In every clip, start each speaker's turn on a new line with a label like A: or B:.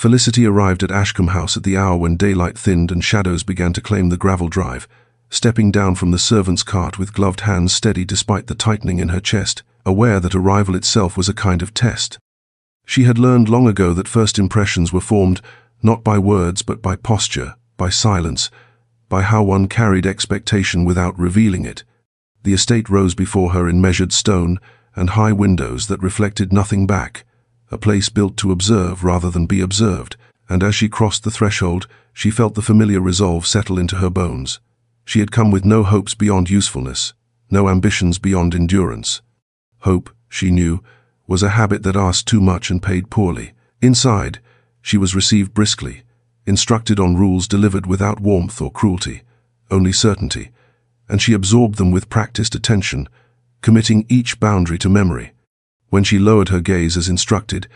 A: Felicity arrived at Ashcombe House at the hour when daylight thinned and shadows began to claim the gravel drive, stepping down from the servant's cart with gloved hands steady despite the tightening in her chest, aware that arrival itself was a kind of test. She had learned long ago that first impressions were formed not by words but by posture, by silence, by how one carried expectation without revealing it. The estate rose before her in measured stone and high windows that reflected nothing back, a place built to observe rather than be observed, and as she crossed the threshold, she felt the familiar resolve settle into her bones. She had come with no hopes beyond usefulness, no ambitions beyond endurance. Hope, she knew, was a habit that asked too much and paid poorly. Inside, she was received briskly, instructed on rules delivered without warmth or cruelty, only certainty, and she absorbed them with practiced attention, committing each boundary to memory. When she lowered her gaze as instructed,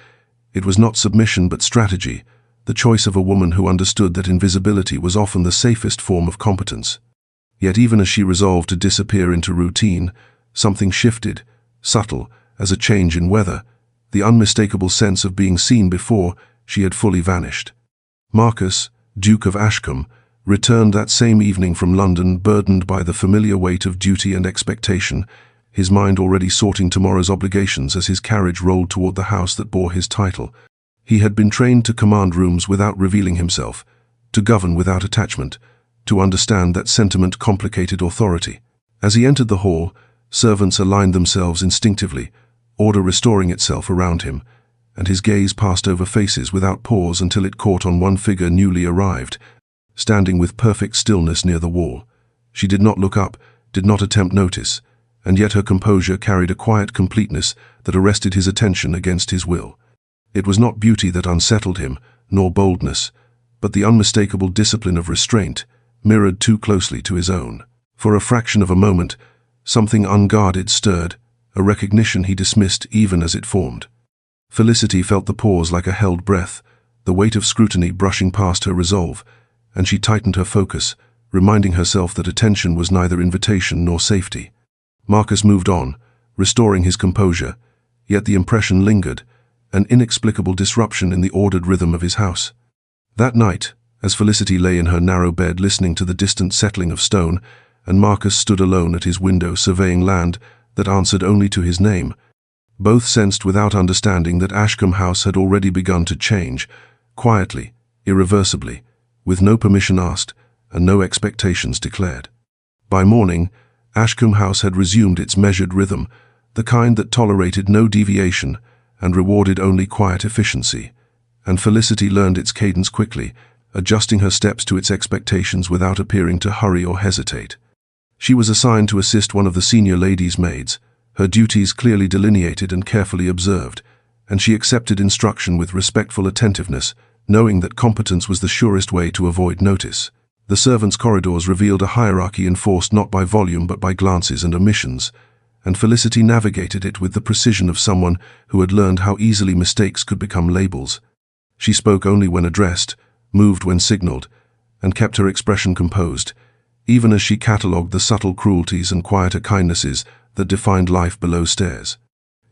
A: it was not submission but strategy, the choice of a woman who understood that invisibility was often the safest form of competence. Yet even as she resolved to disappear into routine, something shifted, subtle as a change in weather, the unmistakable sense of being seen before she had fully vanished. Marcus, Duke of Ashcombe, returned that same evening from London burdened by the familiar weight of duty and expectation, his mind already sorting tomorrow's obligations as his carriage rolled toward the house that bore his title. He had been trained to command rooms without revealing himself, to govern without attachment, to understand that sentiment complicated authority. As he entered the hall, servants aligned themselves instinctively, order restoring itself around him, and his gaze passed over faces without pause until it caught on one figure newly arrived, standing with perfect stillness near the wall. She did not look up, did not attempt notice, and yet her composure carried a quiet completeness that arrested his attention against his will. It was not beauty that unsettled him, nor boldness, but the unmistakable discipline of restraint, mirrored too closely to his own. For a fraction of a moment, something unguarded stirred, a recognition he dismissed even as it formed. Felicity felt the pause like a held breath, the weight of scrutiny brushing past her resolve, and she tightened her focus, reminding herself that attention was neither invitation nor safety. Marcus moved on, restoring his composure, yet the impression lingered, an inexplicable disruption in the ordered rhythm of his house. That night, as Felicity lay in her narrow bed listening to the distant settling of stone, and Marcus stood alone at his window surveying land that answered only to his name, both sensed without understanding that Ashcombe House had already begun to change, quietly, irreversibly, with no permission asked and no expectations declared. By morning, Ashcombe House had resumed its measured rhythm, the kind that tolerated no deviation and rewarded only quiet efficiency, and Felicity learned its cadence quickly, adjusting her steps to its expectations without appearing to hurry or hesitate. She was assigned to assist one of the senior ladies' maids, her duties clearly delineated and carefully observed, and she accepted instruction with respectful attentiveness, knowing that competence was the surest way to avoid notice. The servants' corridors revealed a hierarchy enforced not by volume but by glances and omissions, and Felicity navigated it with the precision of someone who had learned how easily mistakes could become labels. She spoke only when addressed, moved when signaled, and kept her expression composed, even as she catalogued the subtle cruelties and quieter kindnesses that defined life below stairs.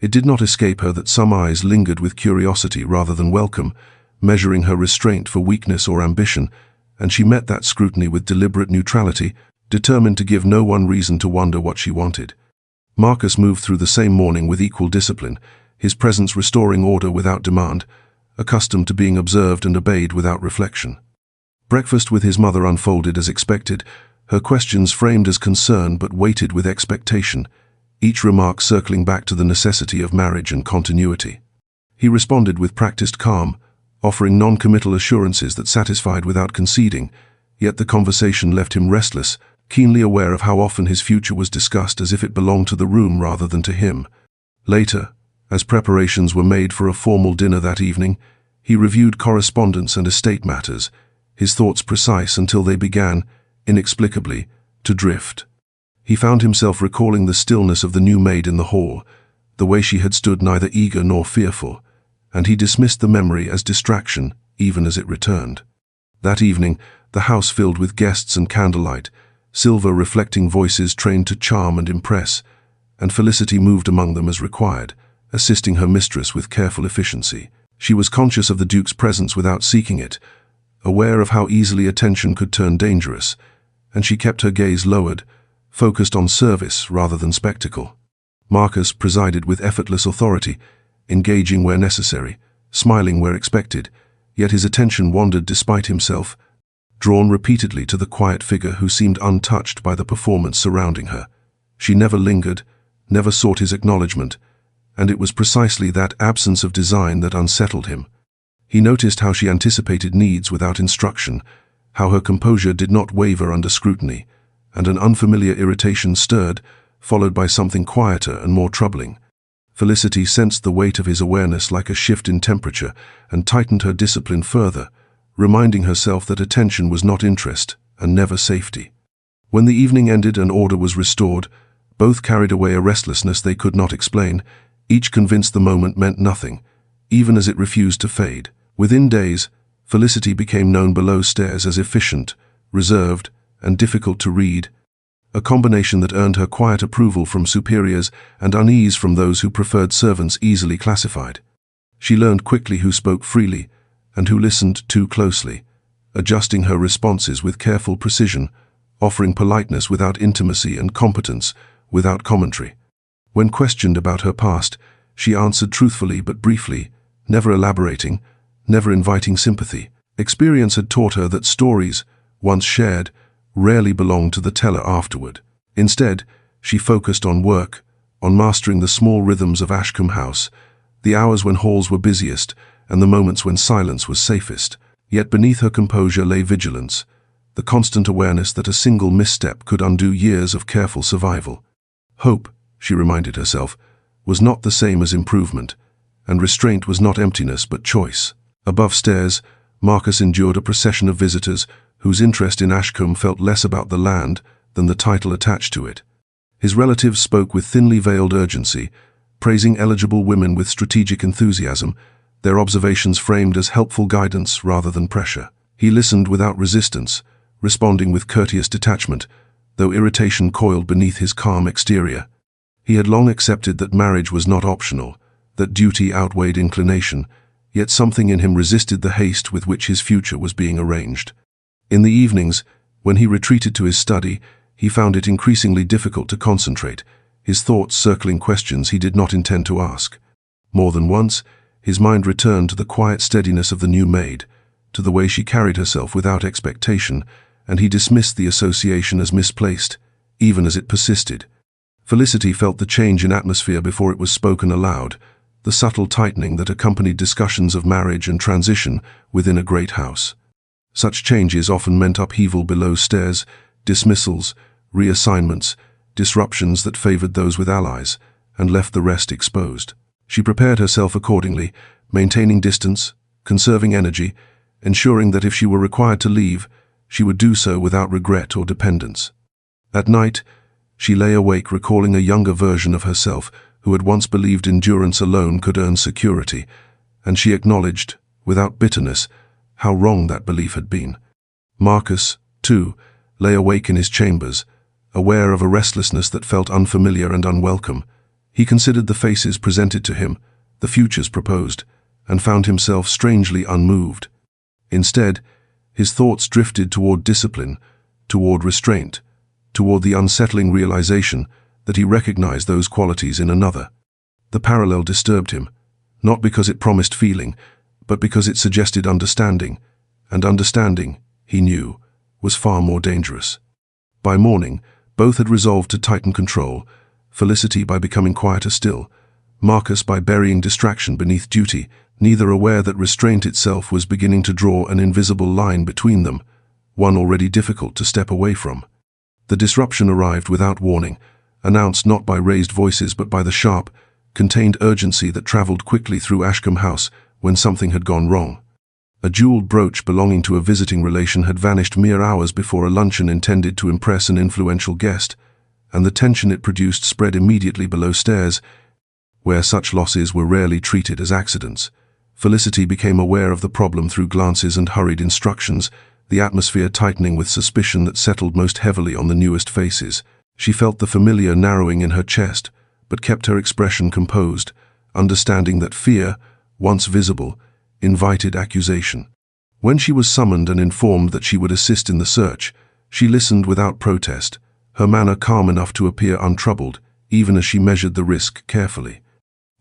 A: It did not escape her that some eyes lingered with curiosity rather than welcome, measuring her restraint for weakness or ambition, and she met that scrutiny with deliberate neutrality, determined to give no one reason to wonder what she wanted. Marcus moved through the same morning with equal discipline, his presence restoring order without demand, accustomed to being observed and obeyed without reflection. Breakfast with his mother unfolded as expected, her questions framed as concern but weighted with expectation, each remark circling back to the necessity of marriage and continuity. He responded with practiced calm, offering non-committal assurances that satisfied without conceding, yet the conversation left him restless, keenly aware of how often his future was discussed as if it belonged to the room rather than to him. Later, as preparations were made for a formal dinner that evening, he reviewed correspondence and estate matters, his thoughts precise until they began, inexplicably, to drift. He found himself recalling the stillness of the new maid in the hall, the way she had stood neither eager nor fearful, and he dismissed the memory as distraction even as it returned. That evening, the house filled with guests and candlelight, silver reflecting voices trained to charm and impress, and Felicity moved among them as required, assisting her mistress with careful efficiency. She was conscious of the Duke's presence without seeking it, aware of how easily attention could turn dangerous, and she kept her gaze lowered, focused on service rather than spectacle. Marcus presided with effortless authority, engaging where necessary, smiling where expected, yet his attention wandered despite himself, drawn repeatedly to the quiet figure who seemed untouched by the performance surrounding her. She never lingered, never sought his acknowledgement, and it was precisely that absence of design that unsettled him. He noticed how she anticipated needs without instruction, how her composure did not waver under scrutiny, and an unfamiliar irritation stirred, followed by something quieter and more troubling. Felicity sensed the weight of his awareness like a shift in temperature and tightened her discipline further, reminding herself that attention was not interest and never safety. When the evening ended and order was restored, both carried away a restlessness they could not explain, each convinced the moment meant nothing, even as it refused to fade. Within days, Felicity became known below stairs as efficient, reserved, and difficult to read, a combination that earned her quiet approval from superiors and unease from those who preferred servants easily classified. She learned quickly who spoke freely and who listened too closely, adjusting her responses with careful precision, offering politeness without intimacy and competence without commentary. When questioned about her past, she answered truthfully but briefly, never elaborating, never inviting sympathy. Experience had taught her that stories, once shared, rarely belonged to the teller afterward. Instead, she focused on work, on mastering the small rhythms of Ashcombe House, the hours when halls were busiest and the moments when silence was safest. Yet beneath her composure lay vigilance, the constant awareness that a single misstep could undo years of careful survival. Hope, she reminded herself, was not the same as improvement, and restraint was not emptiness but choice. Above stairs, Marcus endured a procession of visitors whose interest in Ashcombe felt less about the land than the title attached to it. His relatives spoke with thinly veiled urgency, praising eligible women with strategic enthusiasm, their observations framed as helpful guidance rather than pressure. He listened without resistance, responding with courteous detachment, though irritation coiled beneath his calm exterior. He had long accepted that marriage was not optional, that duty outweighed inclination, yet something in him resisted the haste with which his future was being arranged. In the evenings, when he retreated to his study, he found it increasingly difficult to concentrate, his thoughts circling questions he did not intend to ask. More than once, his mind returned to the quiet steadiness of the new maid, to the way she carried herself without expectation, and he dismissed the association as misplaced, even as it persisted. Felicity felt the change in atmosphere before it was spoken aloud, the subtle tightening that accompanied discussions of marriage and transition within a great house. Such changes often meant upheaval below stairs, dismissals, reassignments, disruptions that favored those with allies, and left the rest exposed. She prepared herself accordingly, maintaining distance, conserving energy, ensuring that if she were required to leave, she would do so without regret or dependence. At night, she lay awake recalling a younger version of herself who had once believed endurance alone could earn security, and she acknowledged, without bitterness, how wrong that belief had been. Marcus, too, lay awake in his chambers, aware of a restlessness that felt unfamiliar and unwelcome. He considered the faces presented to him, the futures proposed, and found himself strangely unmoved. Instead, his thoughts drifted toward discipline, toward restraint, toward the unsettling realization that he recognized those qualities in another. The parallel disturbed him, not because it promised feeling, but because it suggested understanding, and understanding, he knew, was far more dangerous. By morning, both had resolved to tighten control, Felicity by becoming quieter still, Marcus by burying distraction beneath duty, neither aware that restraint itself was beginning to draw an invisible line between them, one already difficult to step away from. The disruption arrived without warning, announced not by raised voices but by the sharp, contained urgency that traveled quickly through Ashcombe House when something had gone wrong. A jeweled brooch belonging to a visiting relation had vanished mere hours before a luncheon intended to impress an influential guest, and the tension it produced spread immediately below stairs, where such losses were rarely treated as accidents. Felicity became aware of the problem through glances and hurried instructions, the atmosphere tightening with suspicion that settled most heavily on the newest faces. She felt the familiar narrowing in her chest, but kept her expression composed, understanding that fear, once visible, invited accusation. When she was summoned and informed that she would assist in the search, she listened without protest, her manner calm enough to appear untroubled, even as she measured the risk carefully.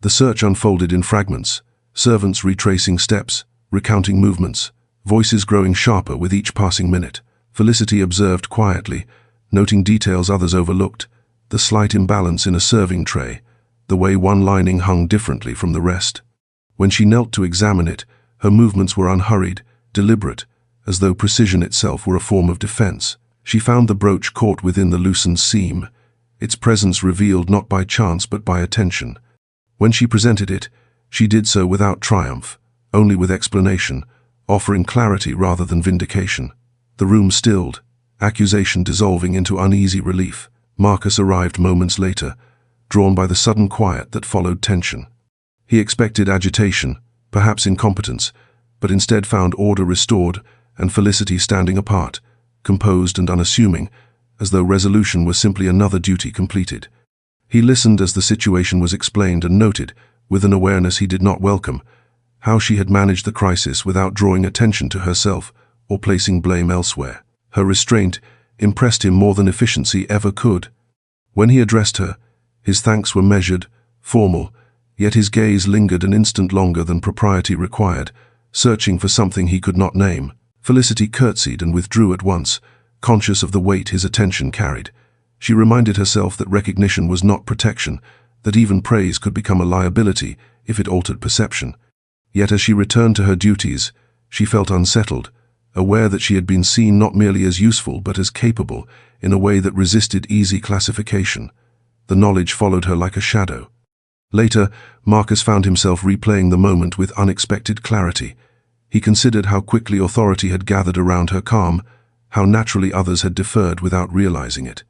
A: The search unfolded in fragments, servants retracing steps, recounting movements, voices growing sharper with each passing minute. Felicity observed quietly, noting details others overlooked, the slight imbalance in a serving tray, the way one lining hung differently from the rest. When she knelt to examine it, her movements were unhurried, deliberate, as though precision itself were a form of defense. She found the brooch caught within the loosened seam, its presence revealed not by chance but by attention. When she presented it, she did so without triumph, only with explanation, offering clarity rather than vindication. The room stilled, accusation dissolving into uneasy relief. Marcus arrived moments later, drawn by the sudden quiet that followed tension. He expected agitation, perhaps incompetence, but instead found order restored and Felicity standing apart, composed and unassuming, as though resolution was simply another duty completed. He listened as the situation was explained and noted, with an awareness he did not welcome, how she had managed the crisis without drawing attention to herself or placing blame elsewhere. Her restraint impressed him more than efficiency ever could. When he addressed her, his thanks were measured, formal, yet his gaze lingered an instant longer than propriety required, searching for something he could not name. Felicity curtsied and withdrew at once, conscious of the weight his attention carried. She reminded herself that recognition was not protection, that even praise could become a liability if it altered perception. Yet as she returned to her duties, she felt unsettled, aware that she had been seen not merely as useful but as capable, in a way that resisted easy classification. The knowledge followed her like a shadow. Later, Marcus found himself replaying the moment with unexpected clarity. He considered how quickly authority had gathered around her calm, how naturally others had deferred without realizing it.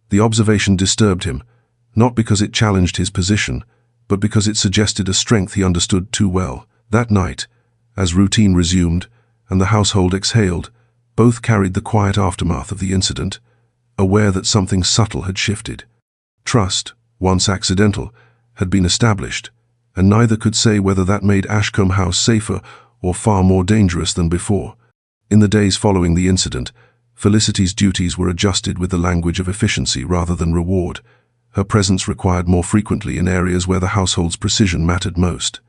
A: The observation disturbed him, not because it challenged his position, but because it suggested a strength he understood too well. That night, as routine resumed and the household exhaled, both carried the quiet aftermath of the incident, aware that something subtle had shifted. Trust, once accidental, had been established, and neither could say whether that made Ashcombe House safer or far more dangerous than before. In the days following the incident, Felicity's duties were adjusted with the language of efficiency rather than reward. Her presence required more frequently in areas where the household's precision mattered most.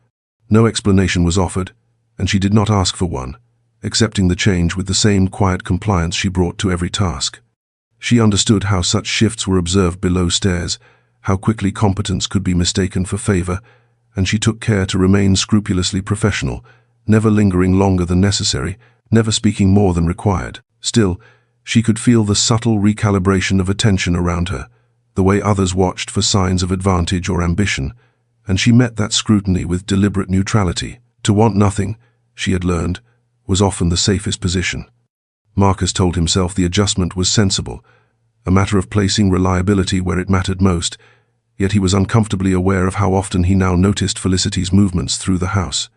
A: No explanation was offered, and she did not ask for one, accepting the change with the same quiet compliance she brought to every task. She understood how such shifts were observed below stairs, how quickly competence could be mistaken for favor, and she took care to remain scrupulously professional, never lingering longer than necessary, never speaking more than required. Still, she could feel the subtle recalibration of attention around her, the way others watched for signs of advantage or ambition, and she met that scrutiny with deliberate neutrality. To want nothing, she had learned, was often the safest position. Marcus told himself the adjustment was sensible, a matter of placing reliability where it mattered most, yet he was uncomfortably aware of how often he now noticed Felicity's movements through the house.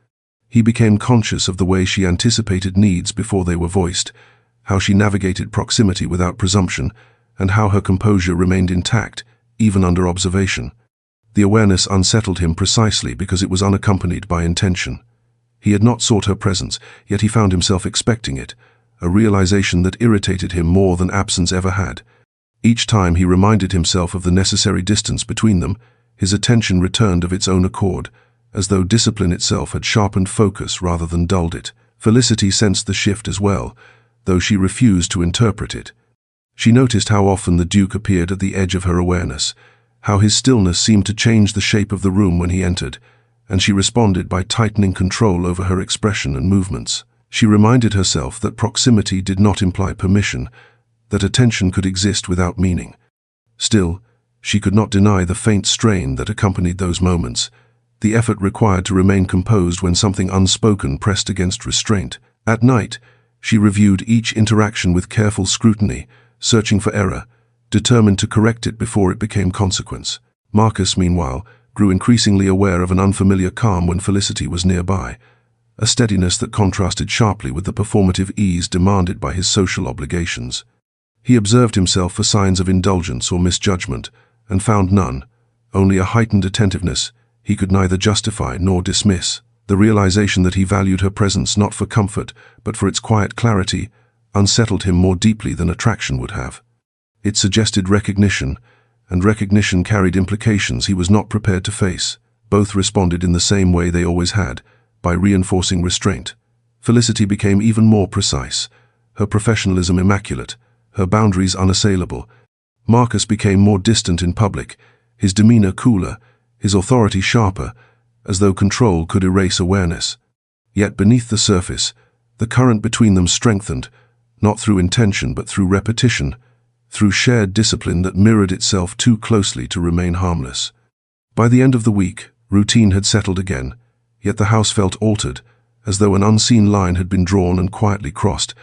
A: He became conscious of the way she anticipated needs before they were voiced, how she navigated proximity without presumption, and how her composure remained intact, even under observation. The awareness unsettled him precisely because it was unaccompanied by intention. He had not sought her presence, yet he found himself expecting it, a realization that irritated him more than absence ever had. Each time he reminded himself of the necessary distance between them, his attention returned of its own accord, as though discipline itself had sharpened focus rather than dulled it. Felicity sensed the shift as well, though she refused to interpret it. She noticed how often the Duke appeared at the edge of her awareness, how his stillness seemed to change the shape of the room when he entered, and she responded by tightening control over her expression and movements. She reminded herself that proximity did not imply permission, that attention could exist without meaning. Still, she could not deny the faint strain that accompanied those moments, the effort required to remain composed when something unspoken pressed against restraint. At night, she reviewed each interaction with careful scrutiny, searching for error, determined to correct it before it became consequence. Marcus, meanwhile, grew increasingly aware of an unfamiliar calm when Felicity was nearby, a steadiness that contrasted sharply with the performative ease demanded by his social obligations. He observed himself for signs of indulgence or misjudgment, and found none, only a heightened attentiveness he could neither justify nor dismiss. The realization that he valued her presence not for comfort, but for its quiet clarity, unsettled him more deeply than attraction would have. It suggested recognition, and recognition carried implications he was not prepared to face. Both responded in the same way they always had, by reinforcing restraint. Felicity became even more precise, her professionalism immaculate, her boundaries unassailable. Marcus became more distant in public, his demeanor cooler, his authority sharper, as though control could erase awareness. Yet beneath the surface, the current between them strengthened, not through intention but through repetition, through shared discipline that mirrored itself too closely to remain harmless. By the end of the week, routine had settled again, yet the house felt altered, as though an unseen line had been drawn and quietly crossed,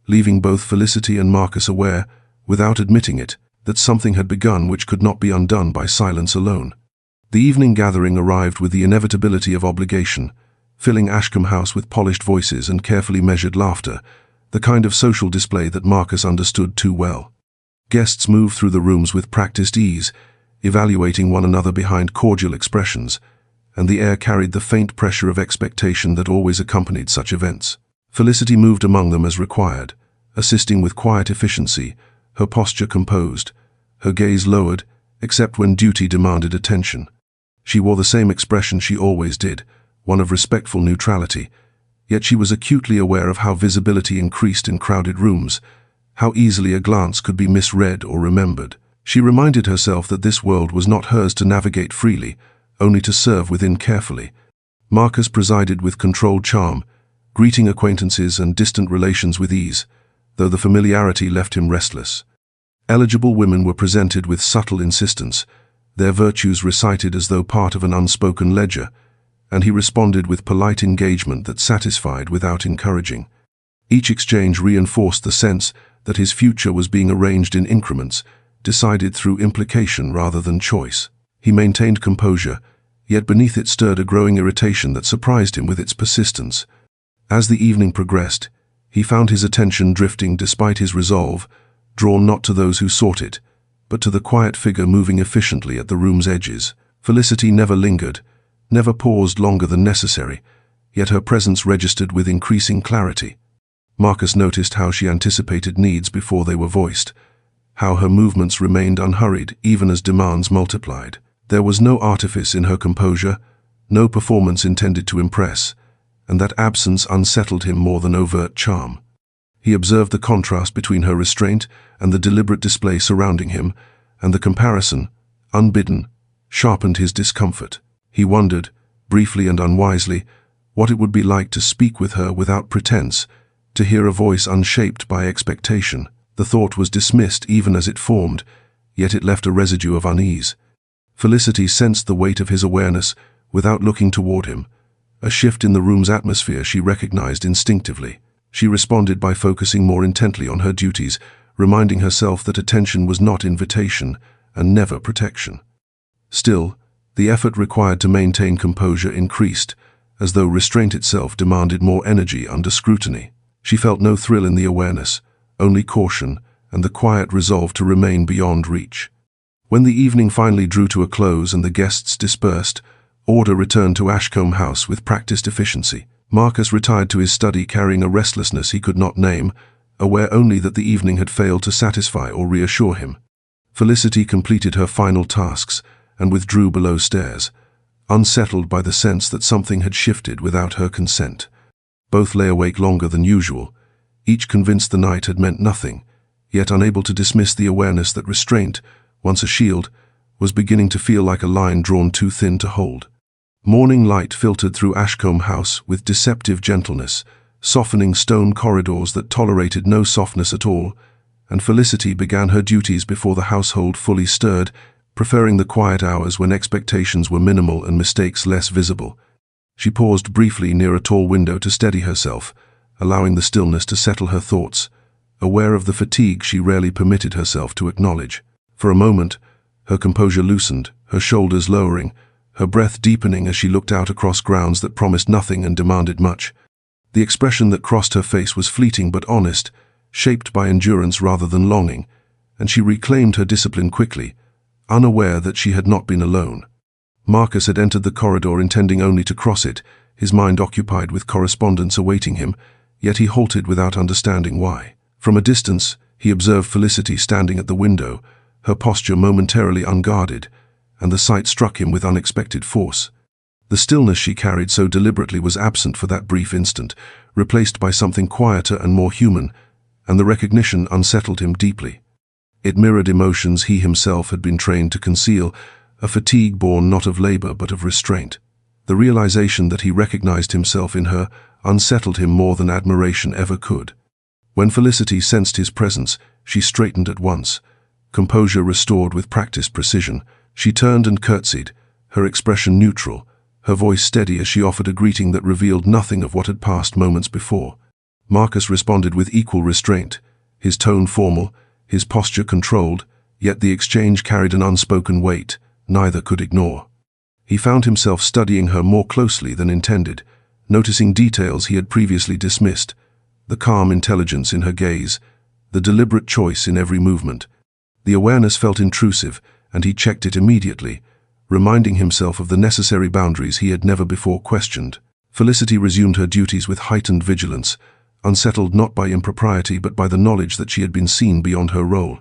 A: leaving both Felicity and Marcus aware, without admitting it, that something had begun which could not be undone by silence alone. The evening gathering arrived with the inevitability of obligation, filling Ashcombe House with polished voices and carefully measured laughter, the kind of social display that Marcus understood too well. Guests moved through the rooms with practiced ease, evaluating one another behind cordial expressions, and the air carried the faint pressure of expectation that always accompanied such events. Felicity moved among them as required, assisting with quiet efficiency, her posture composed, her gaze lowered, except when duty demanded attention. She wore the same expression she always did, one of respectful neutrality, yet she was acutely aware of how visibility increased in crowded rooms, how easily a glance could be misread or remembered. She reminded herself that this world was not hers to navigate freely, only to serve within carefully. Marcus presided with controlled charm, greeting acquaintances and distant relations with ease, though the familiarity left him restless. Eligible women were presented with subtle insistence, their virtues recited as though part of an unspoken ledger, and he responded with polite engagement that satisfied without encouraging. Each exchange reinforced the sense that his future was being arranged in increments, decided through implication rather than choice. He maintained composure, yet beneath it stirred a growing irritation that surprised him with its persistence. As the evening progressed, he found his attention drifting despite his resolve, drawn not to those who sought it, but to the quiet figure moving efficiently at the room's edges. Felicity never lingered, never paused longer than necessary, yet her presence registered with increasing clarity. Marcus noticed how she anticipated needs before they were voiced, how her movements remained unhurried even as demands multiplied. There was no artifice in her composure, no performance intended to impress, and that absence unsettled him more than overt charm. He observed the contrast between her restraint and the deliberate display surrounding him, and the comparison, unbidden, sharpened his discomfort. He wondered, briefly and unwisely, what it would be like to speak with her without pretense, to hear a voice unshaped by expectation. The thought was dismissed even as it formed, yet it left a residue of unease. Felicity sensed the weight of his awareness without looking toward him, a shift in the room's atmosphere she recognized instinctively. She responded by focusing more intently on her duties, reminding herself that attention was not invitation and never protection. Still, the effort required to maintain composure increased, as though restraint itself demanded more energy under scrutiny. She felt no thrill in the awareness, only caution and the quiet resolve to remain beyond reach. When the evening finally drew to a close and the guests dispersed, order returned to Ashcombe House with practiced efficiency. Marcus retired to his study carrying a restlessness he could not name, aware only that the evening had failed to satisfy or reassure him. Felicity completed her final tasks and withdrew below stairs, unsettled by the sense that something had shifted without her consent. Both lay awake longer than usual, each convinced the night had meant nothing, yet unable to dismiss the awareness that restraint, once a shield, was beginning to feel like a line drawn too thin to hold. Morning light filtered through Ashcombe House with deceptive gentleness, softening stone corridors that tolerated no softness at all, and Felicity began her duties before the household fully stirred, preferring the quiet hours when expectations were minimal and mistakes less visible. She paused briefly near a tall window to steady herself, allowing the stillness to settle her thoughts, aware of the fatigue she rarely permitted herself to acknowledge. For a moment, her composure loosened, her shoulders lowering, her breath deepening as she looked out across grounds that promised nothing and demanded much. The expression that crossed her face was fleeting but honest, shaped by endurance rather than longing, and she reclaimed her discipline quickly, unaware that she had not been alone. Marcus had entered the corridor intending only to cross it, his mind occupied with correspondence awaiting him, yet he halted without understanding why. From a distance, he observed Felicity standing at the window, her posture momentarily unguarded, and the sight struck him with unexpected force. The stillness she carried so deliberately was absent for that brief instant, replaced by something quieter and more human, and the recognition unsettled him deeply. It mirrored emotions he himself had been trained to conceal, a fatigue born not of labor but of restraint. The realization that he recognized himself in her unsettled him more than admiration ever could. When Felicity sensed his presence, she straightened at once. Composure restored with practiced precision, she turned and curtsied, her expression neutral, her voice steady as she offered a greeting that revealed nothing of what had passed moments before. Marcus responded with equal restraint, his tone formal, his posture controlled, yet the exchange carried an unspoken weight neither could ignore. He found himself studying her more closely than intended, noticing details he had previously dismissed, the calm intelligence in her gaze, the deliberate choice in every movement. The awareness felt intrusive, and he checked it immediately, reminding himself of the necessary boundaries he had never before questioned. Felicity resumed her duties with heightened vigilance, unsettled not by impropriety but by the knowledge that she had been seen beyond her role.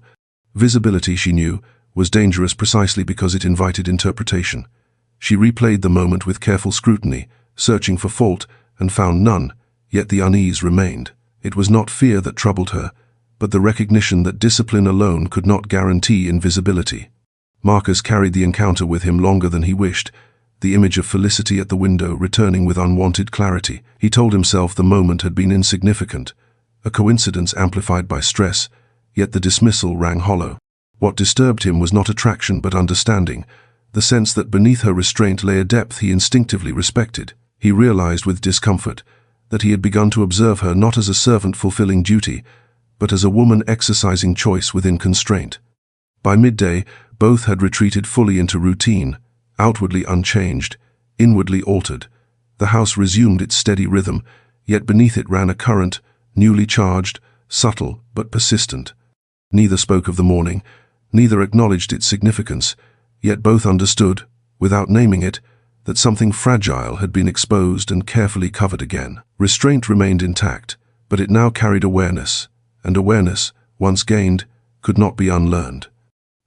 A: Visibility, she knew, was dangerous precisely because it invited interpretation. She replayed the moment with careful scrutiny, searching for fault, and found none, yet the unease remained. It was not fear that troubled her, but the recognition that discipline alone could not guarantee invisibility. Marcus carried the encounter with him longer than he wished, the image of Felicity at the window returning with unwanted clarity. He told himself the moment had been insignificant, a coincidence amplified by stress, yet the dismissal rang hollow. What disturbed him was not attraction but understanding, the sense that beneath her restraint lay a depth he instinctively respected. He realized with discomfort that he had begun to observe her not as a servant fulfilling duty, but as a woman exercising choice within constraint. By midday, both had retreated fully into routine, outwardly unchanged, inwardly altered. The house resumed its steady rhythm, yet beneath it ran a current, newly charged, subtle but persistent. Neither spoke of the morning, neither acknowledged its significance, yet both understood, without naming it, that something fragile had been exposed and carefully covered again. Restraint remained intact, but it now carried awareness, and awareness, once gained, could not be unlearned.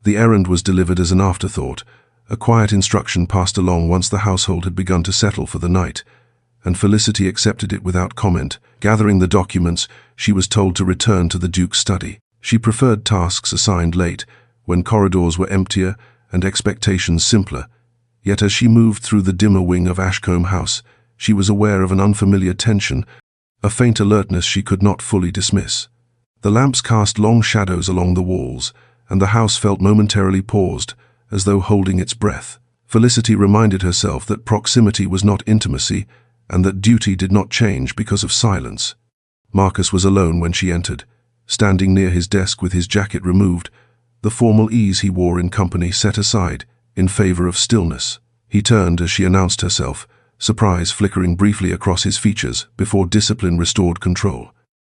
A: The errand was delivered as an afterthought, a quiet instruction passed along once the household had begun to settle for the night, and Felicity accepted it without comment. Gathering the documents, she was told to return to the Duke's study. She preferred tasks assigned late, when corridors were emptier and expectations simpler, yet as she moved through the dimmer wing of Ashcombe House, she was aware of an unfamiliar tension, a faint alertness she could not fully dismiss. The lamps cast long shadows along the walls, and the house felt momentarily paused, as though holding its breath. Felicity reminded herself that proximity was not intimacy, and that duty did not change because of silence. Marcus was alone when she entered, standing near his desk with his jacket removed, the formal ease he wore in company set aside, in favor of stillness. He turned as she announced herself, surprise flickering briefly across his features before discipline restored control.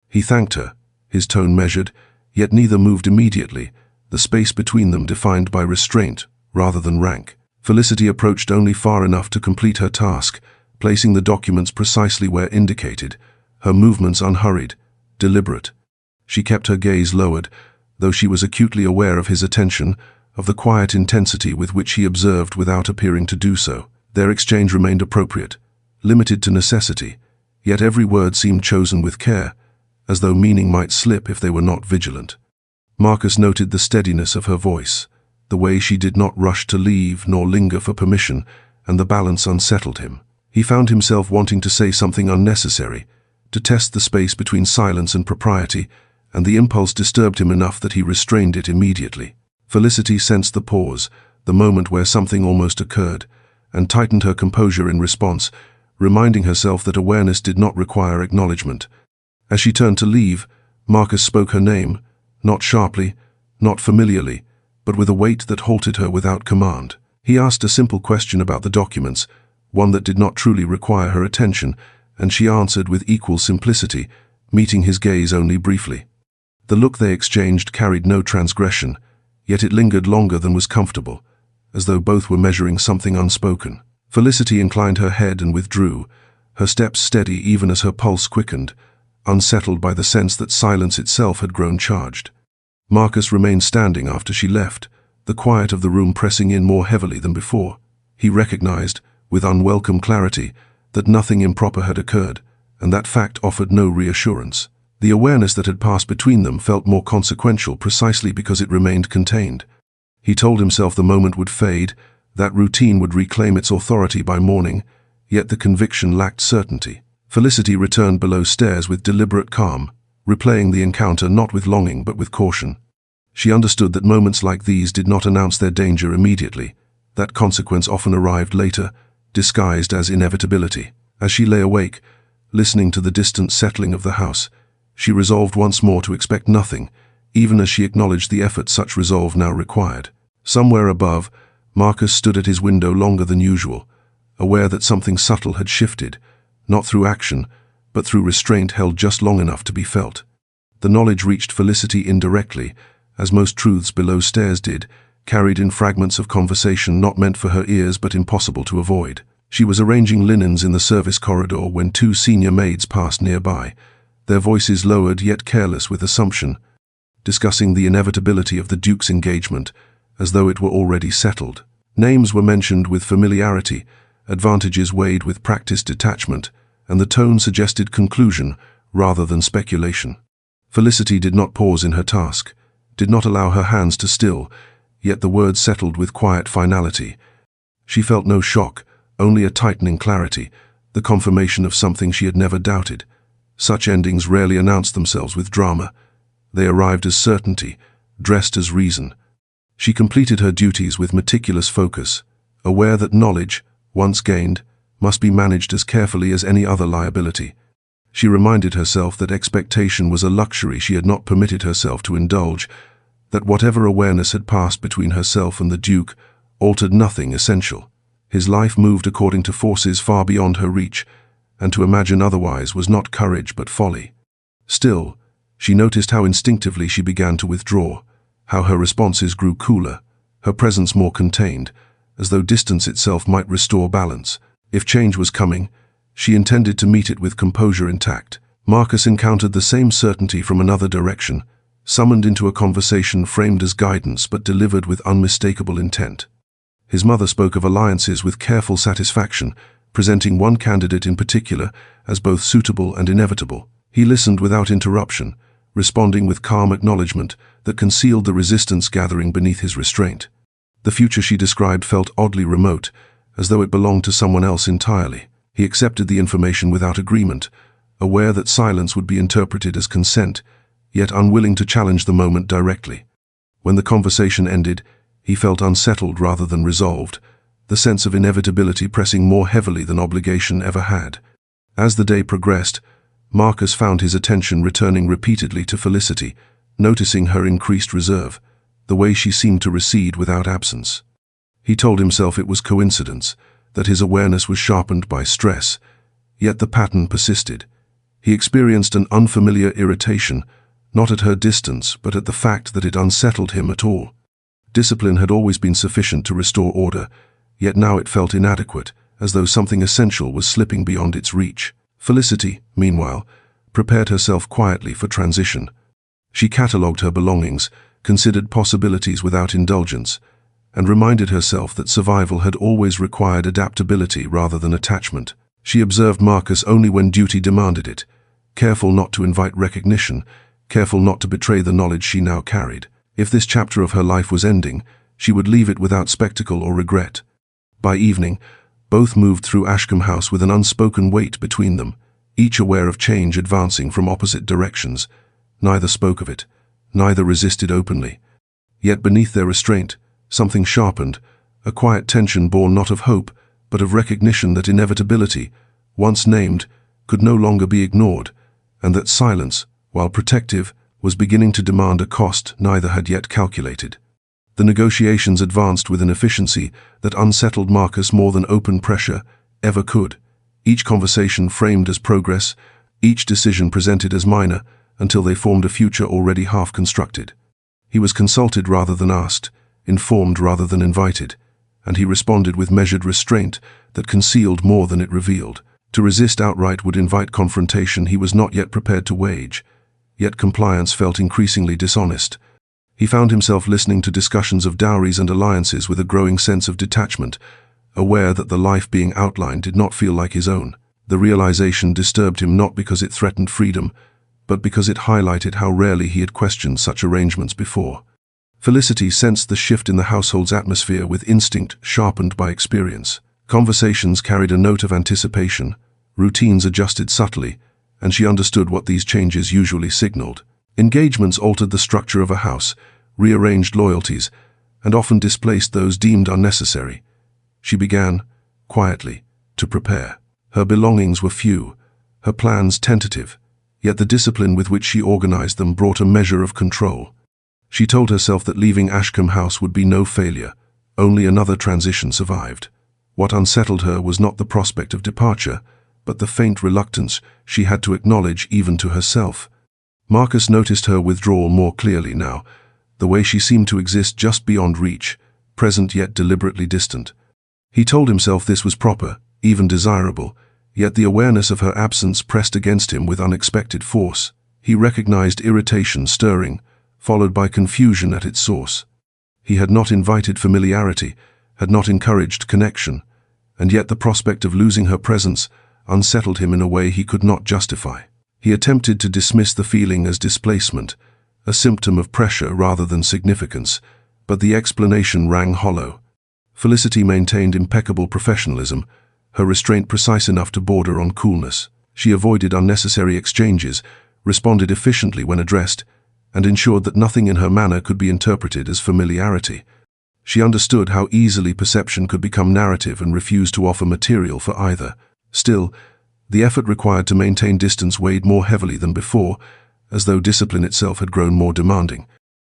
A: He thanked her, his tone measured, yet neither moved immediately, the space between them defined by restraint rather than rank. Felicity approached only far enough to complete her task, placing the documents precisely where indicated, her movements unhurried, deliberate. She kept her gaze lowered, though she was acutely aware of his attention, of the quiet intensity with which he observed without appearing to do so. Their exchange remained appropriate, limited to necessity, yet every word seemed chosen with care, as though meaning might slip if they were not vigilant. Marcus noted the steadiness of her voice, the way she did not rush to leave nor linger for permission, and the balance unsettled him. He found himself wanting to say something unnecessary, to test the space between silence and propriety, and the impulse disturbed him enough that he restrained it immediately. Felicity sensed the pause, the moment where something almost occurred, and tightened her composure in response, reminding herself that awareness did not require acknowledgement. As she turned to leave, Marcus spoke her name, not sharply, not familiarly, but with a weight that halted her without command. He asked a simple question about the documents, one that did not truly require her attention, and she answered with equal simplicity, meeting his gaze only briefly. The look they exchanged carried no transgression, yet it lingered longer than was comfortable, as though both were measuring something unspoken. Felicity inclined her head and withdrew, her steps steady even as her pulse quickened, unsettled by the sense that silence itself had grown charged. Marcus remained standing after she left, the quiet of the room pressing in more heavily than before. He recognized, with unwelcome clarity, that nothing improper had occurred, and that fact offered no reassurance. The awareness that had passed between them felt more consequential precisely because it remained contained. He told himself the moment would fade, that routine would reclaim its authority by morning, yet the conviction lacked certainty. Felicity returned below stairs with deliberate calm, replaying the encounter not with longing but with caution. She understood that moments like these did not announce their danger immediately, that consequence often arrived later, disguised as inevitability. As she lay awake, listening to the distant settling of the house, she resolved once more to expect nothing, even as she acknowledged the effort such resolve now required. Somewhere above, Marcus stood at his window longer than usual, aware that something subtle had shifted, not through action, but through restraint held just long enough to be felt. The knowledge reached Felicity indirectly, as most truths below stairs did, carried in fragments of conversation not meant for her ears but impossible to avoid. She was arranging linens in the service corridor when two senior maids passed nearby, their voices lowered yet careless with assumption, discussing the inevitability of the Duke's engagement, as though it were already settled. Names were mentioned with familiarity, advantages weighed with practiced detachment, and the tone suggested conclusion rather than speculation. Felicity did not pause in her task, did not allow her hands to still, yet the words settled with quiet finality. She felt no shock, only a tightening clarity, the confirmation of something she had never doubted. Such endings rarely announced themselves with drama. They arrived as certainty, dressed as reason. She completed her duties with meticulous focus, aware that knowledge, once gained, must be managed as carefully as any other liability. She reminded herself that expectation was a luxury she had not permitted herself to indulge, that whatever awareness had passed between herself and the Duke altered nothing essential. His life moved according to forces far beyond her reach, and to imagine otherwise was not courage but folly. Still, she noticed how instinctively she began to withdraw, how her responses grew cooler, her presence more contained, as though distance itself might restore balance. If change was coming, she intended to meet it with composure intact. Marcus encountered the same certainty from another direction, summoned into a conversation framed as guidance but delivered with unmistakable intent. His mother spoke of alliances with careful satisfaction, presenting one candidate in particular as both suitable and inevitable. He listened without interruption, responding with calm acknowledgement that concealed the resistance gathering beneath his restraint. The future she described felt oddly remote, as though it belonged to someone else entirely. He accepted the information without agreement, aware that silence would be interpreted as consent, yet unwilling to challenge the moment directly. When the conversation ended, he felt unsettled rather than resolved, the sense of inevitability pressing more heavily than obligation ever had. As the day progressed, Marcus found his attention returning repeatedly to Felicity, noticing her increased reserve, the way she seemed to recede without absence. He told himself it was coincidence, that his awareness was sharpened by stress, yet the pattern persisted. He experienced an unfamiliar irritation, not at her distance, but at the fact that it unsettled him at all. Discipline had always been sufficient to restore order, yet now it felt inadequate, as though something essential was slipping beyond its reach. Felicity, meanwhile, prepared herself quietly for transition. She catalogued her belongings, considered possibilities without indulgence, and reminded herself that survival had always required adaptability rather than attachment. She observed Marcus only when duty demanded it, careful not to invite recognition, careful not to betray the knowledge she now carried. If this chapter of her life was ending, she would leave it without spectacle or regret. By evening, both moved through Ashcombe House with an unspoken weight between them, each aware of change advancing from opposite directions. Neither spoke of it, neither resisted openly. Yet beneath their restraint, something sharpened, a quiet tension born not of hope, but of recognition that inevitability, once named, could no longer be ignored, and that silence, while protective, was beginning to demand a cost neither had yet calculated. The negotiations advanced with an efficiency that unsettled Marcus more than open pressure ever could. Each conversation framed as progress, each decision presented as minor, until they formed a future already half-constructed. He was consulted rather than asked, informed rather than invited, and he responded with measured restraint that concealed more than it revealed. To resist outright would invite confrontation he was not yet prepared to wage, yet compliance felt increasingly dishonest. He found himself listening to discussions of dowries and alliances with a growing sense of detachment, aware that the life being outlined did not feel like his own. The realization disturbed him not because it threatened freedom, but because it highlighted how rarely he had questioned such arrangements before. Felicity sensed the shift in the household's atmosphere with instinct sharpened by experience. Conversations carried a note of anticipation, routines adjusted subtly, and she understood what these changes usually signaled. Engagements altered the structure of a house, rearranged loyalties, and often displaced those deemed unnecessary. She began, quietly, to prepare. Her belongings were few, her plans tentative, yet the discipline with which she organized them brought a measure of control. She told herself that leaving Ashcombe House would be no failure, only another transition survived. What unsettled her was not the prospect of departure, but the faint reluctance she had to acknowledge even to herself. Marcus noticed her withdrawal more clearly now, the way she seemed to exist just beyond reach, present yet deliberately distant. He told himself this was proper, even desirable, yet the awareness of her absence pressed against him with unexpected force. He recognized irritation stirring, followed by confusion at its source. He had not invited familiarity, had not encouraged connection, and yet the prospect of losing her presence unsettled him in a way he could not justify. He attempted to dismiss the feeling as displacement, a symptom of pressure rather than significance, but the explanation rang hollow. Felicity maintained impeccable professionalism, her restraint precise enough to border on coolness. She avoided unnecessary exchanges, responded efficiently when addressed, and ensured that nothing in her manner could be interpreted as familiarity. She understood how easily perception could become narrative and refused to offer material for either. Still, the effort required to maintain distance weighed more heavily than before, as though discipline itself had grown more demanding.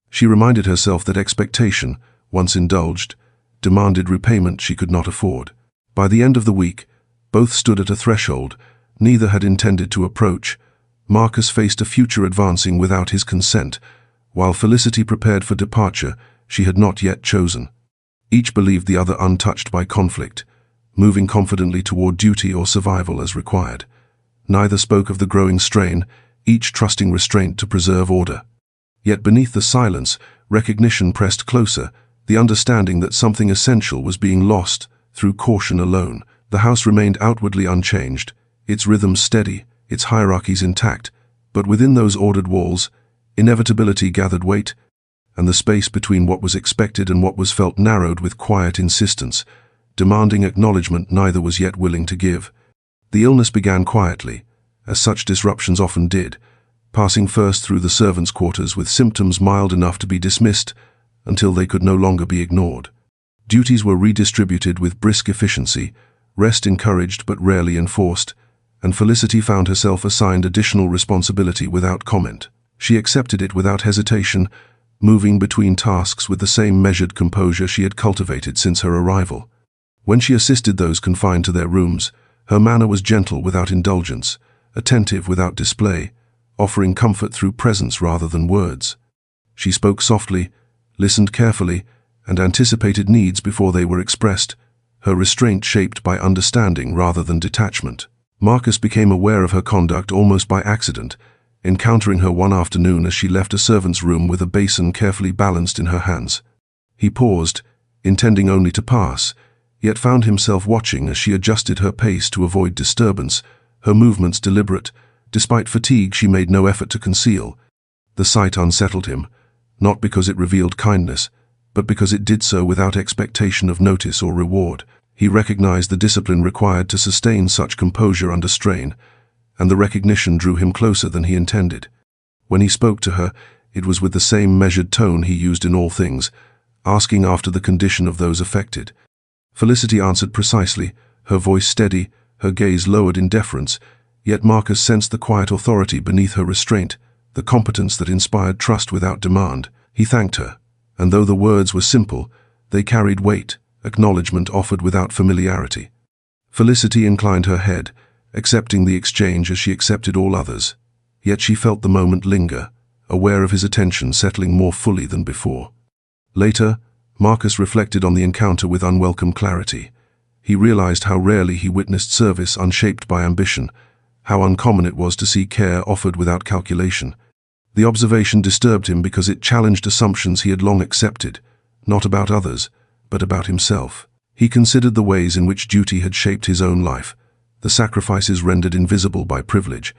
A: She reminded herself that expectation, once indulged, demanded repayment she could not afford. By the end of the week, both stood at a threshold neither had intended to approach. Marcus faced a future advancing without his consent, while Felicity prepared for departure she had not yet chosen. Each believed the other untouched by conflict, moving confidently toward duty or survival as required. Neither spoke of the growing strain, each trusting restraint to preserve order. Yet beneath the silence, recognition pressed closer, the understanding that something essential was being lost through caution alone. The house remained outwardly unchanged, its rhythms steady, its hierarchies intact, but within those ordered walls, inevitability gathered weight, and the space between what was expected and what was felt narrowed with quiet insistence, demanding acknowledgement neither was yet willing to give. The illness began quietly, as such disruptions often did, passing first through the servants' quarters with symptoms mild enough to be dismissed until they could no longer be ignored. Duties were redistributed with brisk efficiency, rest encouraged but rarely enforced, and Felicity found herself assigned additional responsibility without comment. She accepted it without hesitation, moving between tasks with the same measured composure she had cultivated since her arrival. When she assisted those confined to their rooms, her manner was gentle without indulgence, attentive without display, offering comfort through presence rather than words. She spoke softly, listened carefully, and anticipated needs before they were expressed, her restraint shaped by understanding rather than detachment. Marcus became aware of her conduct almost by accident, encountering her one afternoon as she left a servant's room with a basin carefully balanced in her hands. He paused, intending only to pass, yet found himself watching as she adjusted her pace to avoid disturbance, her movements deliberate. Despite fatigue she made no effort to conceal. The sight unsettled him, not because it revealed kindness, but because it did so without expectation of notice or reward. He recognized the discipline required to sustain such composure under strain, and the recognition drew him closer than he intended. When he spoke to her, it was with the same measured tone he used in all things, asking after the condition of those affected. Felicity answered precisely, her voice steady, her gaze lowered in deference, yet Marcus sensed the quiet authority beneath her restraint, the competence that inspired trust without demand. He thanked her, and though the words were simple, they carried weight, acknowledgement offered without familiarity. Felicity inclined her head, accepting the exchange as she accepted all others, yet she felt the moment linger, aware of his attention settling more fully than before. Later, Marcus reflected on the encounter with unwelcome clarity. He realized how rarely he witnessed service unshaped by ambition, how uncommon it was to see care offered without calculation. The observation disturbed him because it challenged assumptions he had long accepted, not about others, but about himself. He considered the ways in which duty had shaped his own life, the sacrifices rendered invisible by privilege,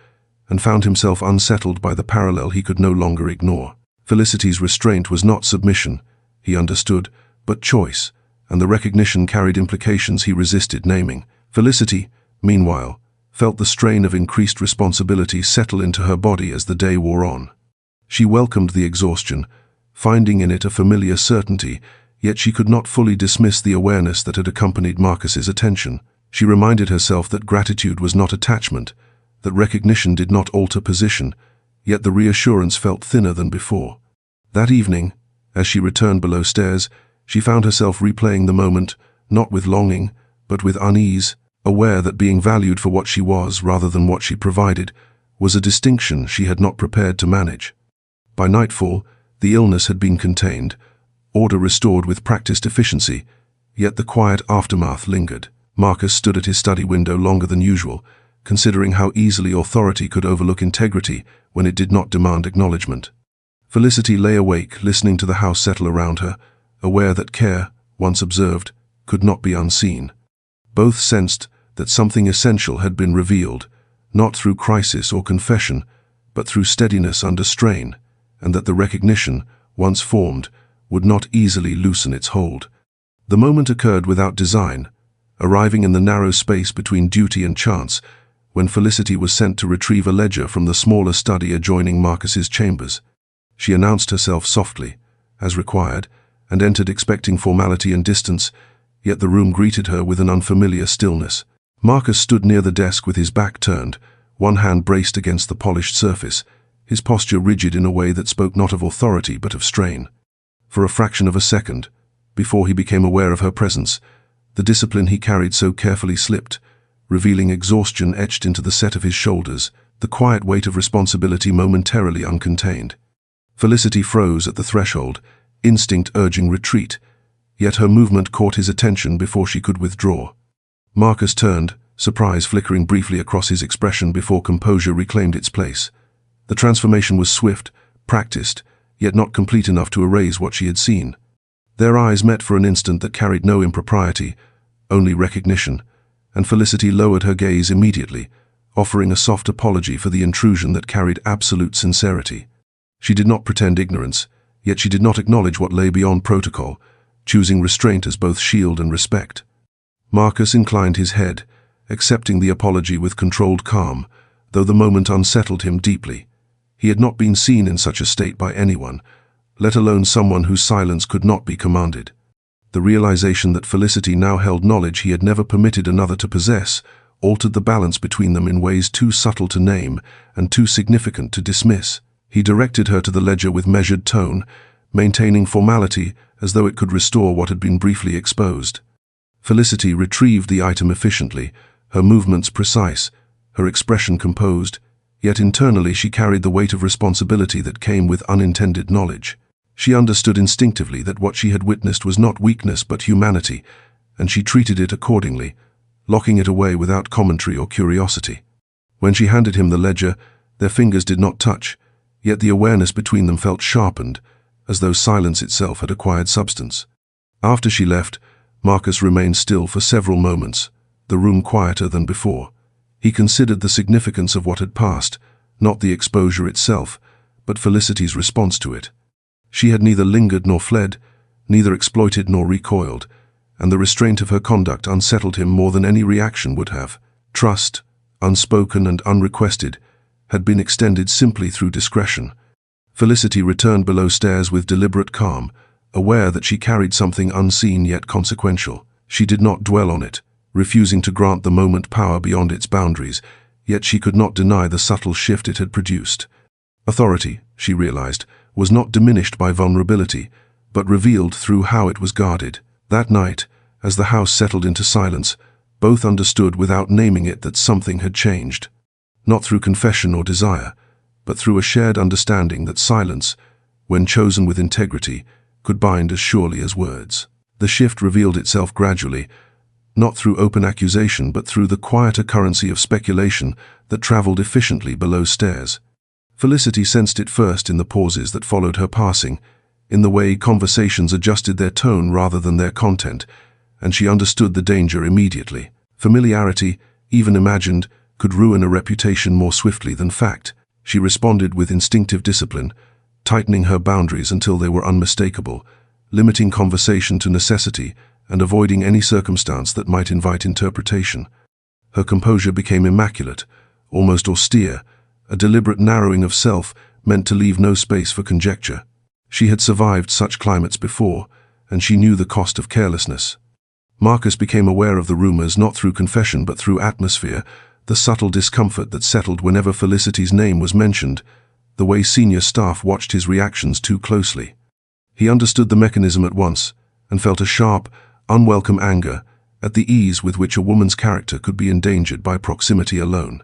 A: and found himself unsettled by the parallel he could no longer ignore. Felicity's restraint was not submission, he understood, but choice, and the recognition carried implications he resisted naming. Felicity, meanwhile, felt the strain of increased responsibility settle into her body as the day wore on. She welcomed the exhaustion, finding in it a familiar certainty, yet she could not fully dismiss the awareness that had accompanied Marcus's attention. She reminded herself that gratitude was not attachment, that recognition did not alter position, yet the reassurance felt thinner than before. That evening, as she returned below stairs, she found herself replaying the moment, not with longing, but with unease, aware that being valued for what she was rather than what she provided was a distinction she had not prepared to manage. By nightfall, the illness had been contained, order restored with practiced efficiency, yet the quiet aftermath lingered. Marcus stood at his study window longer than usual, considering how easily authority could overlook integrity when it did not demand acknowledgement. Felicity lay awake, listening to the house settle around her, aware that care, once observed, could not be unseen. Both sensed that something essential had been revealed, not through crisis or confession, but through steadiness under strain, and that the recognition, once formed, would not easily loosen its hold. The moment occurred without design, arriving in the narrow space between duty and chance, when Felicity was sent to retrieve a ledger from the smaller study adjoining Marcus's chambers. She announced herself softly, as required, and entered expecting formality and distance, yet the room greeted her with an unfamiliar stillness. Marcus stood near the desk with his back turned, one hand braced against the polished surface, his posture rigid in a way that spoke not of authority but of strain. For a fraction of a second, before he became aware of her presence, the discipline he carried so carefully slipped, revealing exhaustion etched into the set of his shoulders, the quiet weight of responsibility momentarily uncontained. Felicity froze at the threshold, instinct urging retreat, yet her movement caught his attention before she could withdraw. Marcus turned, surprise flickering briefly across his expression before composure reclaimed its place. The transformation was swift, practiced, yet not complete enough to erase what she had seen. Their eyes met for an instant that carried no impropriety, only recognition, and Felicity lowered her gaze immediately, offering a soft apology for the intrusion that carried absolute sincerity. She did not pretend ignorance, yet she did not acknowledge what lay beyond protocol, choosing restraint as both shield and respect. Marcus inclined his head, accepting the apology with controlled calm, though the moment unsettled him deeply. He had not been seen in such a state by anyone, let alone someone whose silence could not be commanded. The realization that Felicity now held knowledge he had never permitted another to possess altered the balance between them in ways too subtle to name and too significant to dismiss. He directed her to the ledger with measured tone, maintaining formality as though it could restore what had been briefly exposed. Felicity retrieved the item efficiently, her movements precise, her expression composed, yet internally she carried the weight of responsibility that came with unintended knowledge. She understood instinctively that what she had witnessed was not weakness but humanity, and she treated it accordingly, locking it away without commentary or curiosity. When she handed him the ledger, their fingers did not touch, yet the awareness between them felt sharpened, as though silence itself had acquired substance. After she left, Marcus remained still for several moments, the room quieter than before. He considered the significance of what had passed, not the exposure itself, but Felicity's response to it. She had neither lingered nor fled, neither exploited nor recoiled, and the restraint of her conduct unsettled him more than any reaction would have. Trust, unspoken and unrequested, had been extended simply through discretion. Felicity returned below stairs with deliberate calm, aware that she carried something unseen yet consequential. She did not dwell on it, refusing to grant the moment power beyond its boundaries, yet she could not deny the subtle shift it had produced. Authority, she realized, was not diminished by vulnerability, but revealed through how it was guarded. That night, as the house settled into silence, both understood without naming it that something had changed. Not through confession or desire, but through a shared understanding that silence, when chosen with integrity, could bind as surely as words. The shift revealed itself gradually, not through open accusation but through the quieter currency of speculation that traveled efficiently below stairs. Felicity sensed it first in the pauses that followed her passing, in the way conversations adjusted their tone rather than their content, and she understood the danger immediately. Familiarity, even imagined, could ruin a reputation more swiftly than fact. She responded with instinctive discipline, tightening her boundaries until they were unmistakable, limiting conversation to necessity and avoiding any circumstance that might invite interpretation. Her composure became immaculate, almost austere, a deliberate narrowing of self meant to leave no space for conjecture. She had survived such climates before, and she knew the cost of carelessness. Marcus became aware of the rumors not through confession but through atmosphere, the subtle discomfort that settled whenever Felicity's name was mentioned, the way senior staff watched his reactions too closely. He understood the mechanism at once, and felt a sharp, unwelcome anger at the ease with which a woman's character could be endangered by proximity alone.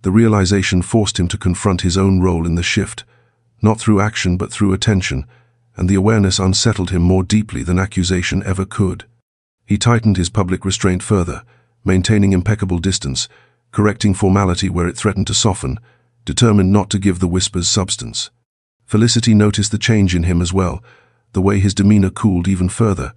A: The realization forced him to confront his own role in the shift, not through action but through attention, and the awareness unsettled him more deeply than accusation ever could. He tightened his public restraint further, maintaining impeccable distance, correcting formality where it threatened to soften, determined not to give the whispers substance. Felicity noticed the change in him as well, the way his demeanor cooled even further,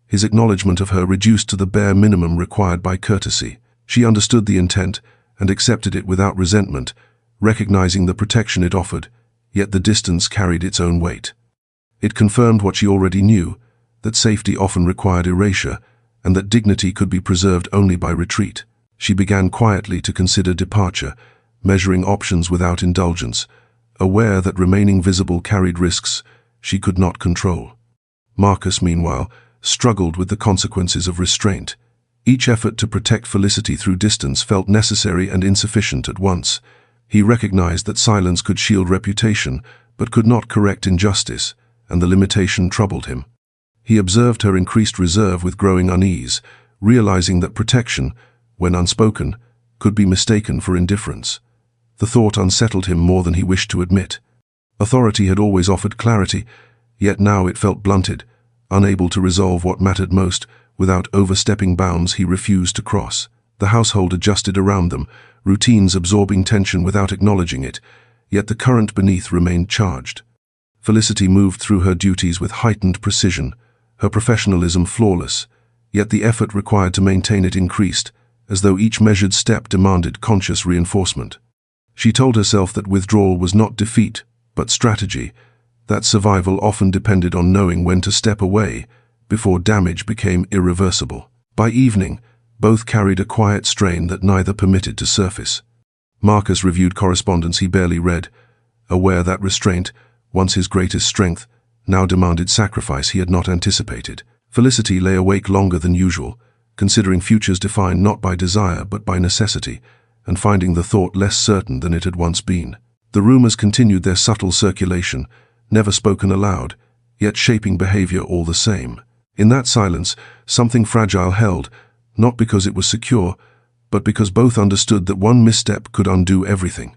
A: his acknowledgement of her reduced to the bare minimum required by courtesy. She understood the intent and accepted it without resentment, recognizing the protection it offered, yet the distance carried its own weight. It confirmed what she already knew, that safety often required erasure, and that dignity could be preserved only by retreat. She began quietly to consider departure, measuring options without indulgence, aware that remaining visible carried risks she could not control. Marcus, meanwhile, struggled with the consequences of restraint. Each effort to protect Felicity through distance felt necessary and insufficient at once. He recognized that silence could shield reputation, but could not correct injustice, and the limitation troubled him. He observed her increased reserve with growing unease, realizing that protection, when unspoken, could be mistaken for indifference. The thought unsettled him more than he wished to admit. Authority had always offered clarity, yet now it felt blunted, unable to resolve what mattered most. Without overstepping bounds he refused to cross. The household adjusted around them, routines absorbing tension without acknowledging it, yet the current beneath remained charged. Felicity moved through her duties with heightened precision, her professionalism flawless, yet the effort required to maintain it increased, as though each measured step demanded conscious reinforcement. She told herself that withdrawal was not defeat, but strategy, that survival often depended on knowing when to step away, before damage became irreversible. By evening, both carried a quiet strain that neither permitted to surface. Marcus reviewed correspondence he barely read, aware that restraint, once his greatest strength, now demanded sacrifice he had not anticipated. Felicity lay awake longer than usual, considering futures defined not by desire but by necessity, and finding the thought less certain than it had once been. The rumors continued their subtle circulation, never spoken aloud, yet shaping behavior all the same. In that silence, something fragile held, not because it was secure, but because both understood that one misstep could undo everything.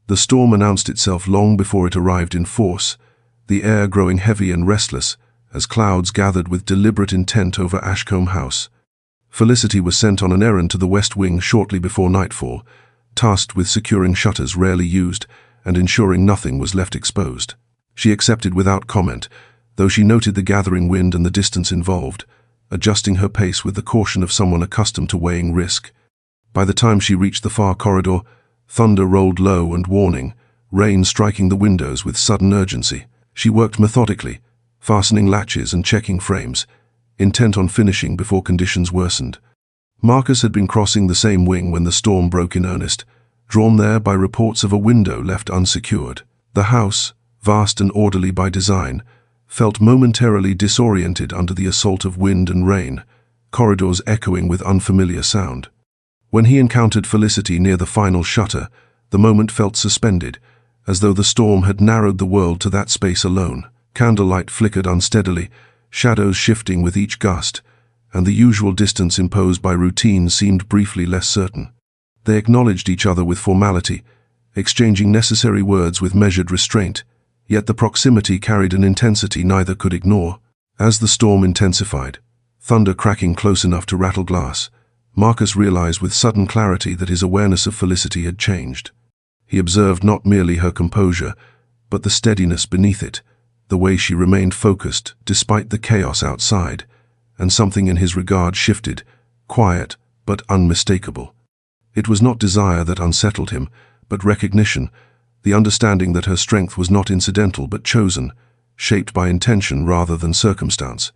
A: The storm announced itself long before it arrived in force, the air growing heavy and restless as clouds gathered with deliberate intent over Ashcombe House. Felicity was sent on an errand to the West Wing shortly before nightfall, tasked with securing shutters rarely used and ensuring nothing was left exposed. She accepted without comment, though she noted the gathering wind and the distance involved, adjusting her pace with the caution of someone accustomed to weighing risk. By the time she reached the far corridor, thunder rolled low and warning, rain striking the windows with sudden urgency. She worked methodically, fastening latches and checking frames, intent on finishing before conditions worsened. Marcus had been crossing the same wing when the storm broke in earnest, drawn there by reports of a window left unsecured. The house, vast and orderly by design, felt momentarily disoriented under the assault of wind and rain, corridors echoing with unfamiliar sound. When he encountered Felicity near the final shutter, the moment felt suspended, as though the storm had narrowed the world to that space alone. Candlelight flickered unsteadily, shadows shifting with each gust, and the usual distance imposed by routine seemed briefly less certain. They acknowledged each other with formality, exchanging necessary words with measured restraint, yet the proximity carried an intensity neither could ignore. As the storm intensified, thunder cracking close enough to rattle glass, Marcus realized with sudden clarity that his awareness of Felicity had changed. He observed not merely her composure, but the steadiness beneath it, the way she remained focused despite the chaos outside, and something in his regard shifted, quiet but unmistakable. It was not desire that unsettled him, but recognition, the understanding that her strength was not incidental but chosen, shaped by intention rather than circumstance.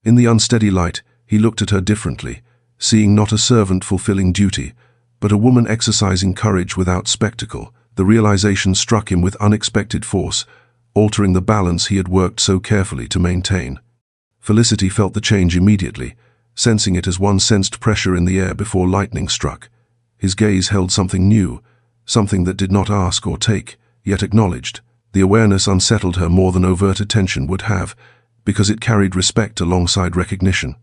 A: In the unsteady light, he looked at her differently, seeing not a servant fulfilling duty, but a woman exercising courage without spectacle. The realization struck him with unexpected force, altering the balance he had worked so carefully to maintain. Felicity felt the change immediately, sensing it as one sensed pressure in the air before lightning struck. His gaze held something new, something that did not ask or take, yet acknowledged. The awareness unsettled her more than overt attention would have, because it carried respect alongside recognition.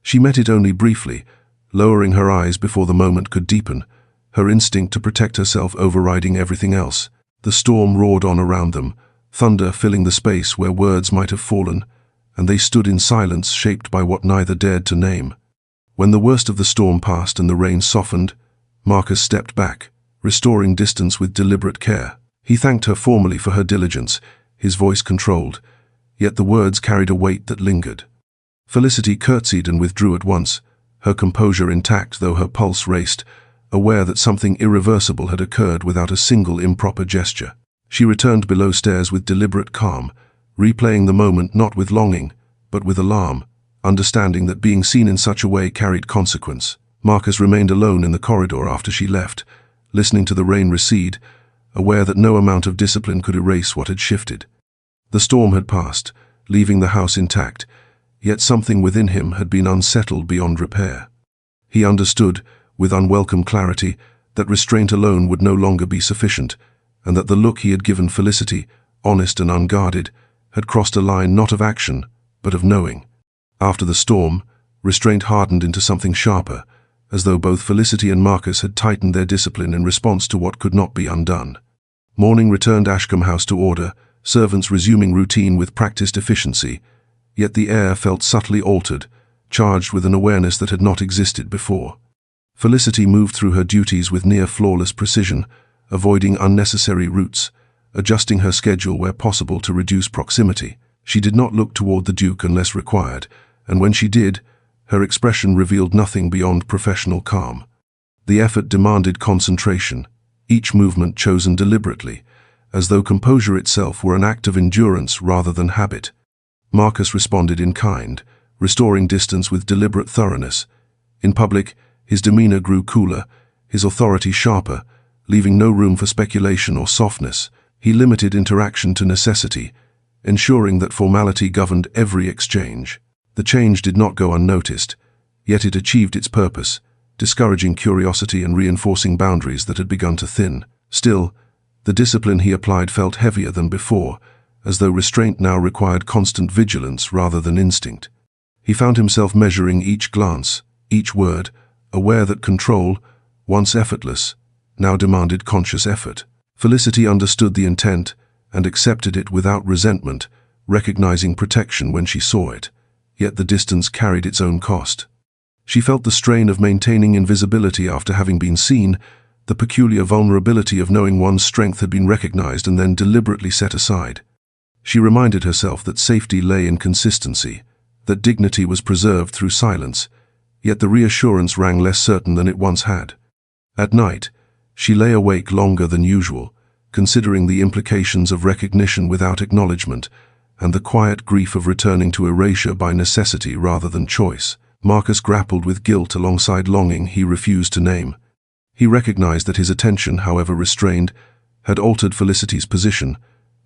A: She met it only briefly, lowering her eyes before the moment could deepen, her instinct to protect herself overriding everything else. The storm roared on around them, thunder filling the space where words might have fallen, and they stood in silence shaped by what neither dared to name. When the worst of the storm passed and the rain softened, Marcus stepped back, restoring distance with deliberate care. He thanked her formally for her diligence, his voice controlled, yet the words carried a weight that lingered. Felicity curtsied and withdrew at once, her composure intact though her pulse raced, aware that something irreversible had occurred without a single improper gesture. She returned below stairs with deliberate calm, replaying the moment not with longing, but with alarm, understanding that being seen in such a way carried consequence. Marcus remained alone in the corridor after she left, listening to the rain recede, aware that no amount of discipline could erase what had shifted. The storm had passed, leaving the house intact, yet something within him had been unsettled beyond repair. He understood, with unwelcome clarity, that restraint alone would no longer be sufficient, and that the look he had given Felicity, honest and unguarded, had crossed a line not of action, but of knowing. After the storm, restraint hardened into something sharper, as though both Felicity and Marcus had tightened their discipline in response to what could not be undone. Morning returned Ashcombe House to order, servants resuming routine with practiced efficiency, yet the air felt subtly altered, charged with an awareness that had not existed before. Felicity moved through her duties with near-flawless precision, avoiding unnecessary routes, adjusting her schedule where possible to reduce proximity. She did not look toward the Duke unless required, and when she did, her expression revealed nothing beyond professional calm. The effort demanded concentration, each movement chosen deliberately, as though composure itself were an act of endurance rather than habit. Marcus responded in kind, restoring distance with deliberate thoroughness. In public, his demeanor grew cooler, his authority sharper, leaving no room for speculation or softness. He limited interaction to necessity, ensuring that formality governed every exchange. The change did not go unnoticed, yet it achieved its purpose, discouraging curiosity and reinforcing boundaries that had begun to thin. Still, the discipline he applied felt heavier than before, as though restraint now required constant vigilance rather than instinct. He found himself measuring each glance, each word, aware that control, once effortless, now demanded conscious effort. Felicity understood the intent and accepted it without resentment, recognizing protection when she saw it, yet the distance carried its own cost. She felt the strain of maintaining invisibility after having been seen, the peculiar vulnerability of knowing one's strength had been recognized and then deliberately set aside. She reminded herself that safety lay in consistency, that dignity was preserved through silence, yet the reassurance rang less certain than it once had. At night, she lay awake longer than usual, considering the implications of recognition without acknowledgement, and the quiet grief of returning to erasure by necessity rather than choice. Marcus grappled with guilt alongside longing he refused to name. He recognized that his attention, however restrained, had altered Felicity's position,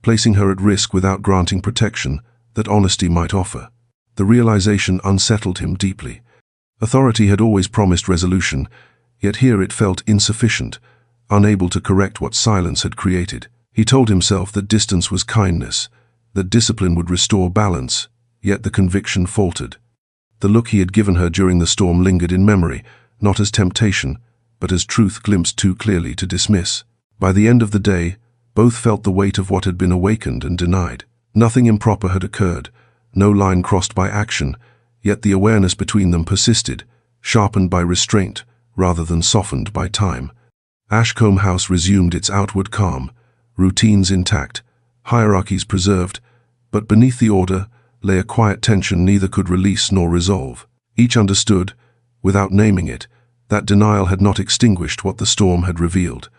A: placing her at risk without granting protection that honesty might offer. The realization unsettled him deeply. Authority had always promised resolution, yet here it felt insufficient, unable to correct what silence had created. He told himself that distance was kindness, that discipline would restore balance, yet the conviction faltered. The look he had given her during the storm lingered in memory, not as temptation, but as truth glimpsed too clearly to dismiss. By the end of the day, both felt the weight of what had been awakened and denied. Nothing improper had occurred, no line crossed by action, yet the awareness between them persisted, sharpened by restraint rather than softened by time. Ashcombe House resumed its outward calm, routines intact, hierarchies preserved, but beneath the order lay a quiet tension neither could release nor resolve. Each understood, without naming it, that denial had not extinguished what the storm had revealed.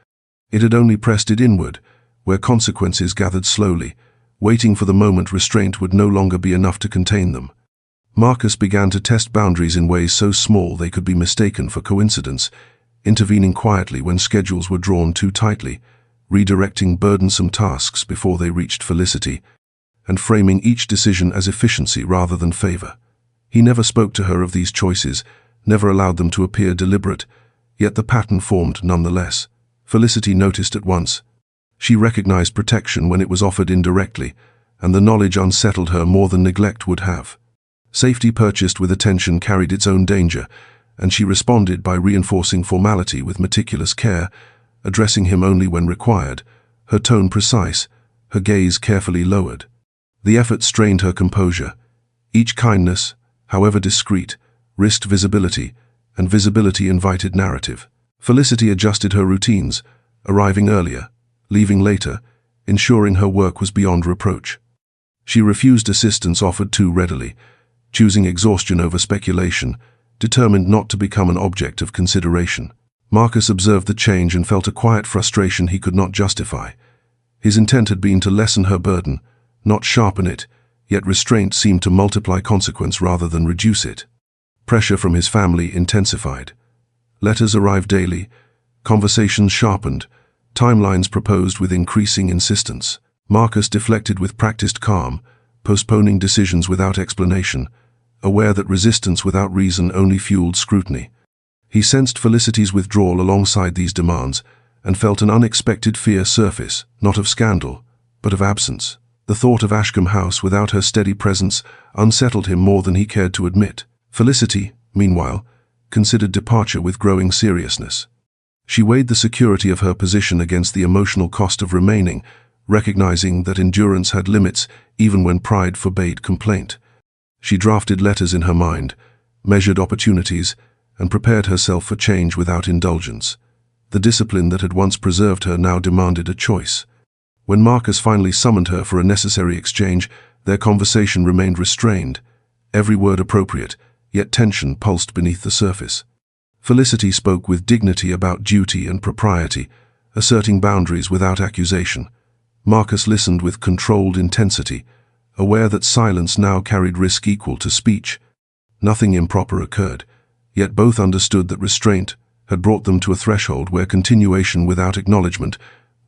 A: It had only pressed it inward, where consequences gathered slowly, waiting for the moment restraint would no longer be enough to contain them. Marcus began to test boundaries in ways so small they could be mistaken for coincidence, intervening quietly when schedules were drawn too tightly, redirecting burdensome tasks before they reached Felicity, and framing each decision as efficiency rather than favor. He never spoke to her of these choices, never allowed them to appear deliberate, yet the pattern formed nonetheless. Felicity noticed at once. She recognized protection when it was offered indirectly, and the knowledge unsettled her more than neglect would have. Safety purchased with attention carried its own danger, and she responded by reinforcing formality with meticulous care, addressing him only when required, her tone precise, her gaze carefully lowered. The effort strained her composure. Each kindness, however discreet, risked visibility, and visibility invited narrative. Felicity adjusted her routines, arriving earlier, leaving later, ensuring her work was beyond reproach. She refused assistance offered too readily, choosing exhaustion over speculation, determined not to become an object of consideration. Marcus observed the change and felt a quiet frustration he could not justify. His intent had been to lessen her burden, not sharpen it, yet restraint seemed to multiply consequence rather than reduce it. Pressure from his family intensified. Letters arrived daily, conversations sharpened, timelines proposed with increasing insistence. Marcus deflected with practiced calm, postponing decisions without explanation, aware that resistance without reason only fueled scrutiny. He sensed Felicity's withdrawal alongside these demands and felt an unexpected fear surface, not of scandal, but of absence. The thought of Ashcombe House without her steady presence unsettled him more than he cared to admit. Felicity, meanwhile, considered departure with growing seriousness. She weighed the security of her position against the emotional cost of remaining, recognizing that endurance had limits even when pride forbade complaint. She drafted letters in her mind, measured opportunities, and prepared herself for change without indulgence. The discipline that had once preserved her now demanded a choice. When Marcus finally summoned her for a necessary exchange, their conversation remained restrained, every word appropriate, yet tension pulsed beneath the surface. Felicity spoke with dignity about duty and propriety, asserting boundaries without accusation. Marcus listened with controlled intensity, aware that silence now carried risk equal to speech. Nothing improper occurred, yet both understood that restraint had brought them to a threshold where continuation without acknowledgement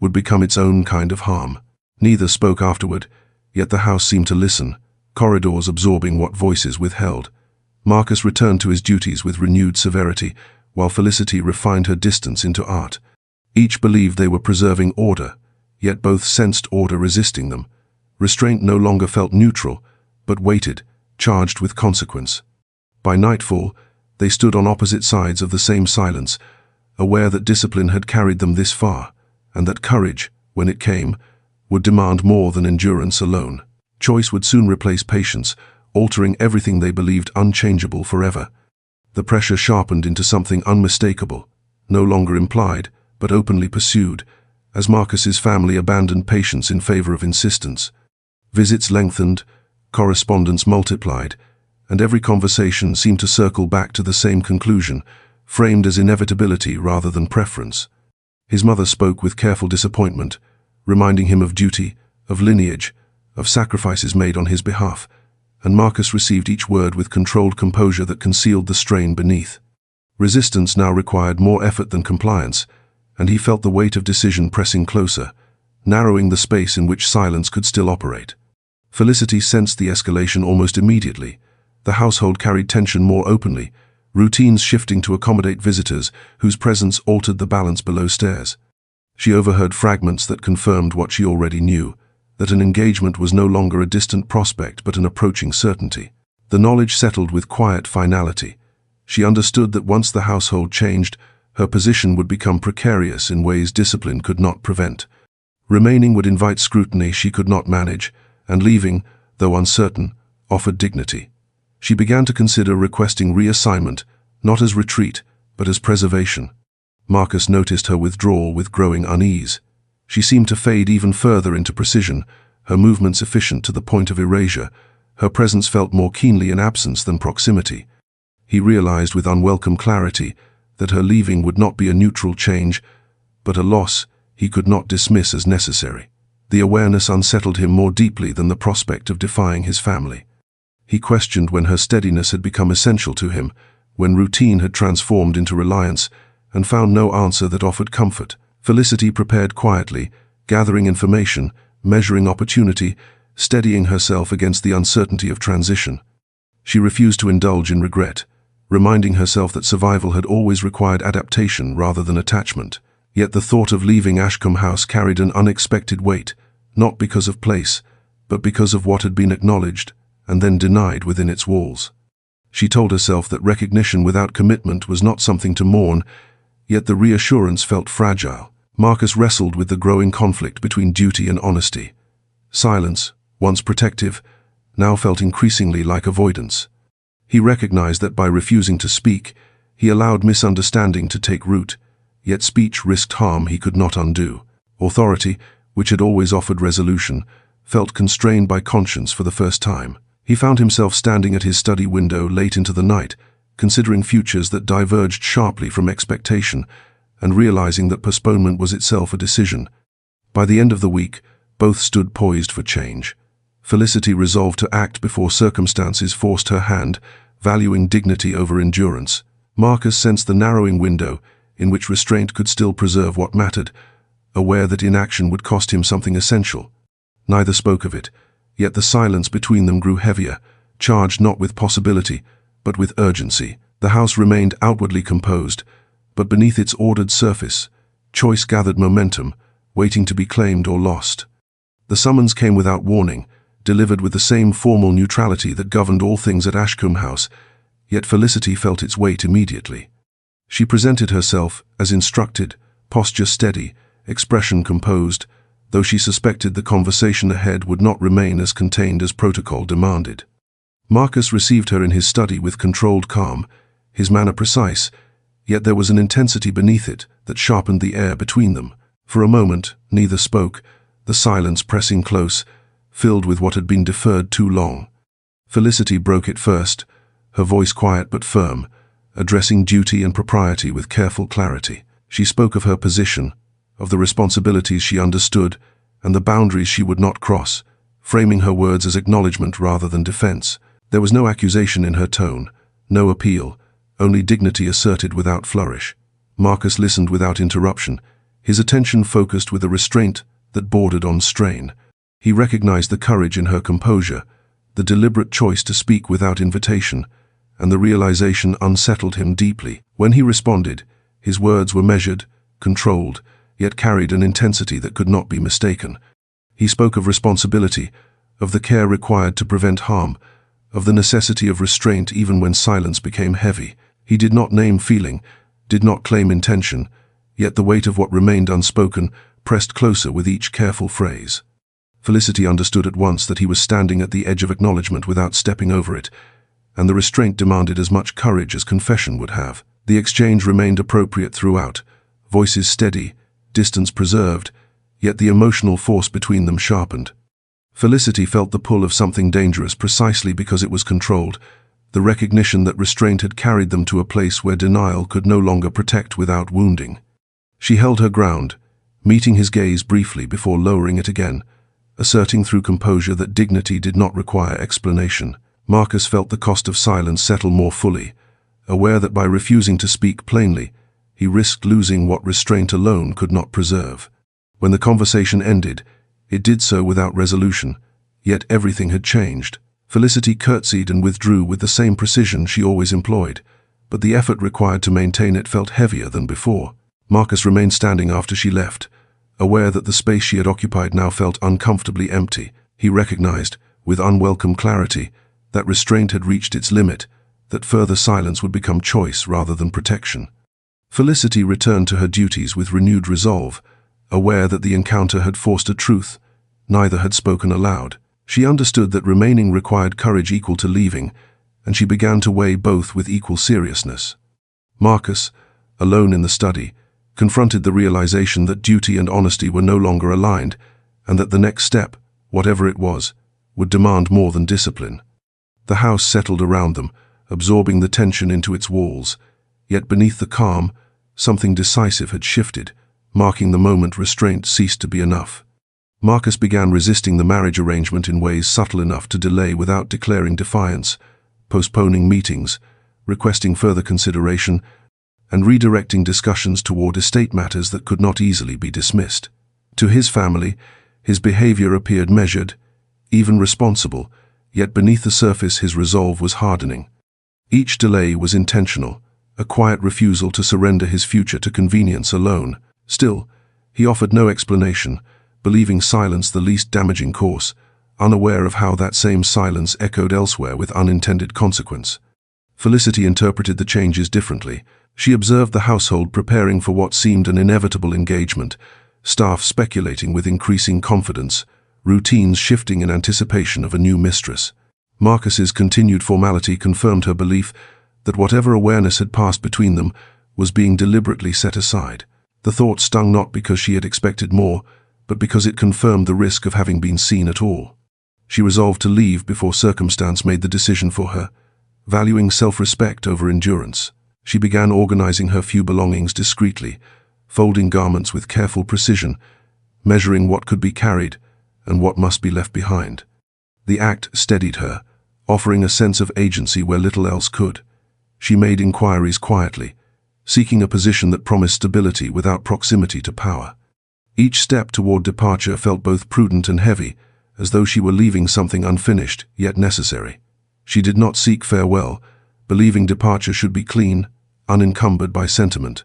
A: would become its own kind of harm. Neither spoke afterward, yet the house seemed to listen, corridors absorbing what voices withheld. Marcus returned to his duties with renewed severity, while Felicity refined her distance into art. Each believed they were preserving order, yet both sensed order resisting them. Restraint no longer felt neutral, but weighted, charged with consequence. By nightfall, they stood on opposite sides of the same silence, aware that discipline had carried them this far, and that courage, when it came, would demand more than endurance alone. Choice would soon replace patience, altering everything they believed unchangeable forever. The pressure sharpened into something unmistakable, no longer implied, but openly pursued, as Marcus's family abandoned patience in favor of insistence. Visits lengthened, correspondence multiplied, and every conversation seemed to circle back to the same conclusion, framed as inevitability rather than preference. His mother spoke with careful disappointment, reminding him of duty, of lineage, of sacrifices made on his behalf, and Marcus received each word with controlled composure that concealed the strain beneath. Resistance now required more effort than compliance, and he felt the weight of decision pressing closer, narrowing the space in which silence could still operate. Felicity sensed the escalation almost immediately. The household carried tension more openly, routines shifting to accommodate visitors whose presence altered the balance below stairs. She overheard fragments that confirmed what she already knew, that an engagement was no longer a distant prospect but an approaching certainty. The knowledge settled with quiet finality. She understood that once the household changed, her position would become precarious in ways discipline could not prevent. Remaining would invite scrutiny she could not manage, and leaving, though uncertain, offered dignity. She began to consider requesting reassignment, not as retreat, but as preservation. Marcus noticed her withdrawal with growing unease. She seemed to fade even further into precision, her movements efficient to the point of erasure. Her presence felt more keenly in absence than proximity. He realized with unwelcome clarity that her leaving would not be a neutral change, but a loss he could not dismiss as necessary. The awareness unsettled him more deeply than the prospect of defying his family. He questioned when her steadiness had become essential to him, when routine had transformed into reliance, and found no answer that offered comfort. Felicity prepared quietly, gathering information, measuring opportunity, steadying herself against the uncertainty of transition. She refused to indulge in regret, reminding herself that survival had always required adaptation rather than attachment. Yet the thought of leaving Ashcombe House carried an unexpected weight, not because of place, but because of what had been acknowledged and then denied within its walls. She told herself that recognition without commitment was not something to mourn, yet the reassurance felt fragile. Marcus wrestled with the growing conflict between duty and honesty. Silence, once protective, now felt increasingly like avoidance. He recognized that by refusing to speak, he allowed misunderstanding to take root, yet speech risked harm he could not undo. Authority, which had always offered resolution, felt constrained by conscience for the first time. He found himself standing at his study window late into the night, considering futures that diverged sharply from expectation, and realizing that postponement was itself a decision. By the end of the week, both stood poised for change. Felicity resolved to act before circumstances forced her hand, valuing dignity over endurance. Marcus sensed the narrowing window in which restraint could still preserve what mattered, aware that inaction would cost him something essential. Neither spoke of it, yet the silence between them grew heavier, charged not with possibility, but with urgency. The house remained outwardly composed, but beneath its ordered surface, choice gathered momentum, waiting to be claimed or lost. The summons came without warning, delivered with the same formal neutrality that governed all things at Ashcombe House, yet Felicity felt its weight immediately. She presented herself as instructed, posture steady, expression composed, though she suspected the conversation ahead would not remain as contained as protocol demanded. Marcus received her in his study with controlled calm, his manner precise, yet there was an intensity beneath it that sharpened the air between them. For a moment, neither spoke, the silence pressing close, filled with what had been deferred too long. Felicity broke it first, her voice quiet but firm, addressing duty and propriety with careful clarity. She spoke of her position, of the responsibilities she understood, and the boundaries she would not cross, framing her words as acknowledgement rather than defense. There was no accusation in her tone, no appeal, only dignity asserted without flourish. Marcus listened without interruption, his attention focused with a restraint that bordered on strain. He recognized the courage in her composure, the deliberate choice to speak without invitation, and the realization unsettled him deeply. When he responded, his words were measured, controlled, yet carried an intensity that could not be mistaken. He spoke of responsibility, of the care required to prevent harm, of the necessity of restraint even when silence became heavy. He did not name feeling, did not claim intention, yet the weight of what remained unspoken pressed closer with each careful phrase. Felicity understood at once that he was standing at the edge of acknowledgement without stepping over it, and the restraint demanded as much courage as confession would have. The exchange remained appropriate throughout, voices steady, distance preserved, yet the emotional force between them sharpened. Felicity felt the pull of something dangerous precisely because it was controlled, the recognition that restraint had carried them to a place where denial could no longer protect without wounding. She held her ground, meeting his gaze briefly before lowering it again, asserting through composure that dignity did not require explanation. Marcus felt the cost of silence settle more fully, aware that by refusing to speak plainly, he risked losing what restraint alone could not preserve. When the conversation ended, it did so without resolution, yet everything had changed. Felicity curtsied and withdrew with the same precision she always employed, but the effort required to maintain it felt heavier than before. Marcus remained standing after she left, aware that the space she had occupied now felt uncomfortably empty. He recognized, with unwelcome clarity, that restraint had reached its limit, that further silence would become choice rather than protection. Felicity returned to her duties with renewed resolve, aware that the encounter had forced a truth neither had spoken aloud. She understood that remaining required courage equal to leaving, and she began to weigh both with equal seriousness. Marcus, alone in the study, confronted the realization that duty and honesty were no longer aligned, and that the next step, whatever it was, would demand more than discipline. The house settled around them, absorbing the tension into its walls, yet beneath the calm, something decisive had shifted, marking the moment restraint ceased to be enough. Marcus began resisting the marriage arrangement in ways subtle enough to delay without declaring defiance, postponing meetings, requesting further consideration, and redirecting discussions toward estate matters that could not easily be dismissed. To his family, his behavior appeared measured, even responsible, yet beneath the surface his resolve was hardening. Each delay was intentional, a quiet refusal to surrender his future to convenience alone. Still, he offered no explanation, believing silence the least damaging course, unaware of how that same silence echoed elsewhere with unintended consequence. Felicity interpreted the changes differently. She observed the household preparing for what seemed an inevitable engagement, staff speculating with increasing confidence, routines shifting in anticipation of a new mistress. Marcus's continued formality confirmed her belief that whatever awareness had passed between them was being deliberately set aside. The thought stung not because she had expected more, but because it confirmed the risk of having been seen at all. She resolved to leave before circumstance made the decision for her, valuing self-respect over endurance. She began organizing her few belongings discreetly, folding garments with careful precision, measuring what could be carried and what must be left behind. The act steadied her, offering a sense of agency where little else could. She made inquiries quietly, seeking a position that promised stability without proximity to power. Each step toward departure felt both prudent and heavy, as though she were leaving something unfinished, yet necessary. She did not seek farewell, believing departure should be clean, unencumbered by sentiment.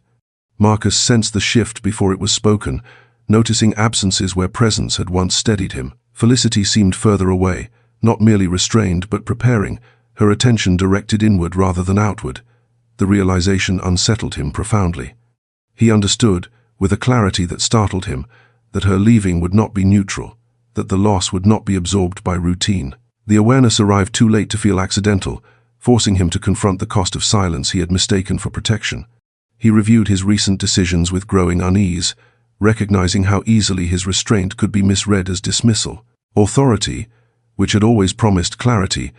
A: Marcus sensed the shift before it was spoken, noticing absences where presence had once steadied him. Felicity seemed further away, not merely restrained but preparing, her attention directed inward rather than outward. The realization unsettled him profoundly. He understood, with a clarity that startled him, that her leaving would not be neutral, that the loss would not be absorbed by routine. The awareness arrived too late to feel accidental, forcing him to confront the cost of silence he had mistaken for protection. He reviewed his recent decisions with growing unease, recognizing how easily his restraint could be misread as dismissal. Authority, which had always promised clarity,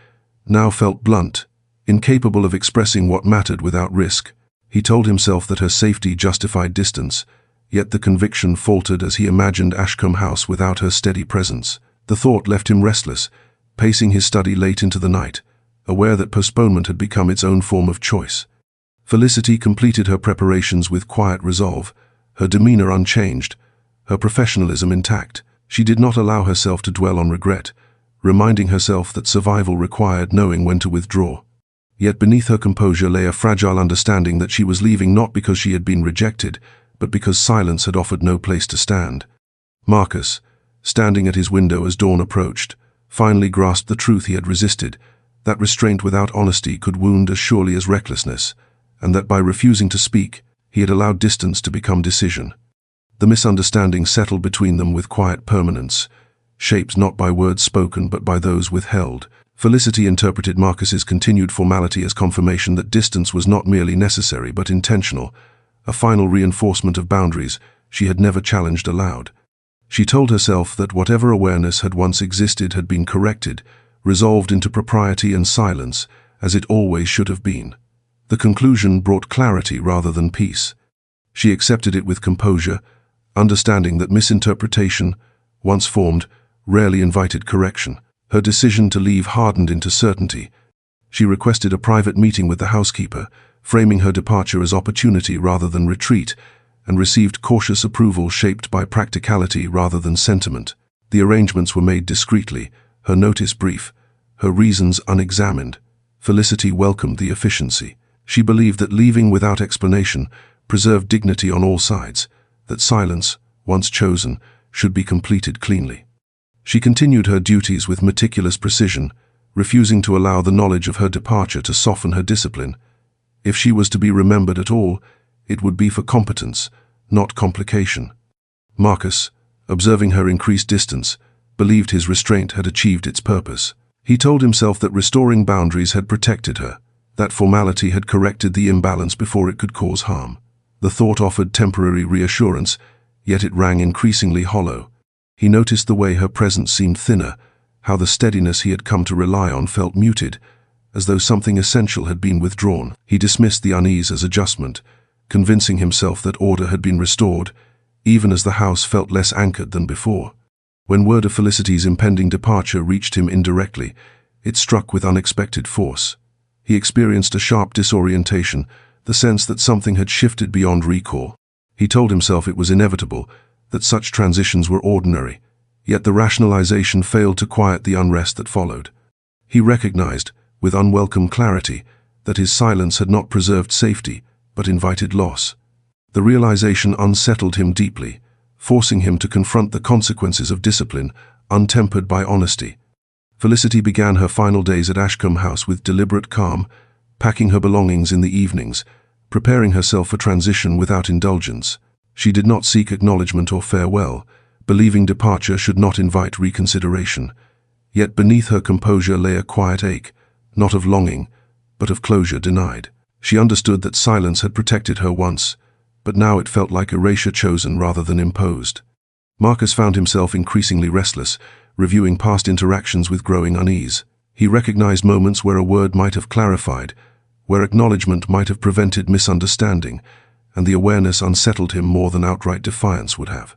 A: now felt blunt, incapable of expressing what mattered without risk. He told himself that her safety justified distance, yet the conviction faltered as he imagined Ashcombe House without her steady presence. The thought left him restless, pacing his study late into the night, aware that postponement had become its own form of choice. Felicity completed her preparations with quiet resolve, her demeanor unchanged, her professionalism intact. She did not allow herself to dwell on regret, reminding herself that survival required knowing when to withdraw. Yet beneath her composure lay a fragile understanding that she was leaving not because she had been rejected, but because silence had offered no place to stand. Marcus, standing at his window as dawn approached, finally grasped the truth he had resisted, that restraint without honesty could wound as surely as recklessness, and that by refusing to speak, he had allowed distance to become decision. The misunderstanding settled between them with quiet permanence, shaped not by words spoken but by those withheld. Felicity interpreted Marcus's continued formality as confirmation that distance was not merely necessary but intentional, a final reinforcement of boundaries she had never challenged aloud. She told herself that whatever awareness had once existed had been corrected, resolved into propriety and silence, as it always should have been. The conclusion brought clarity rather than peace. She accepted it with composure, understanding that misinterpretation, once formed, rarely invited correction. Her decision to leave hardened into certainty. She requested a private meeting with the housekeeper, framing her departure as opportunity rather than retreat, and received cautious approval shaped by practicality rather than sentiment. The arrangements were made discreetly, her notice brief, her reasons unexamined. Felicity welcomed the efficiency. She believed that leaving without explanation preserved dignity on all sides, that silence, once chosen, should be completed cleanly. She continued her duties with meticulous precision, refusing to allow the knowledge of her departure to soften her discipline. If she was to be remembered at all, it would be for competence, not complication. Marcus, observing her increased distance, believed his restraint had achieved its purpose. He told himself that restoring boundaries had protected her, That formality had corrected the imbalance before it could cause harm. The thought offered temporary reassurance, yet it rang increasingly hollow. He noticed the way her presence seemed thinner, how the steadiness he had come to rely on felt muted, as though something essential had been withdrawn. He dismissed the unease as adjustment, convincing himself that order had been restored, even as the house felt less anchored than before. When word of Felicity's impending departure reached him indirectly, it struck with unexpected force. He experienced a sharp disorientation, the sense that something had shifted beyond recall. He told himself it was inevitable, that such transitions were ordinary, yet the rationalization failed to quiet the unrest that followed. He recognized, with unwelcome clarity, that his silence had not preserved safety, but invited loss. The realization unsettled him deeply, forcing him to confront the consequences of discipline, untempered by honesty. Felicity began her final days at Ashcombe House with deliberate calm, packing her belongings in the evenings, preparing herself for transition without indulgence. She did not seek acknowledgement or farewell, believing departure should not invite reconsideration. Yet beneath her composure lay a quiet ache, not of longing, but of closure denied. She understood that silence had protected her once, but now it felt like erasure chosen rather than imposed. Marcus found himself increasingly restless, reviewing past interactions with growing unease. He recognized moments where a word might have clarified, where acknowledgement might have prevented misunderstanding, and the awareness unsettled him more than outright defiance would have.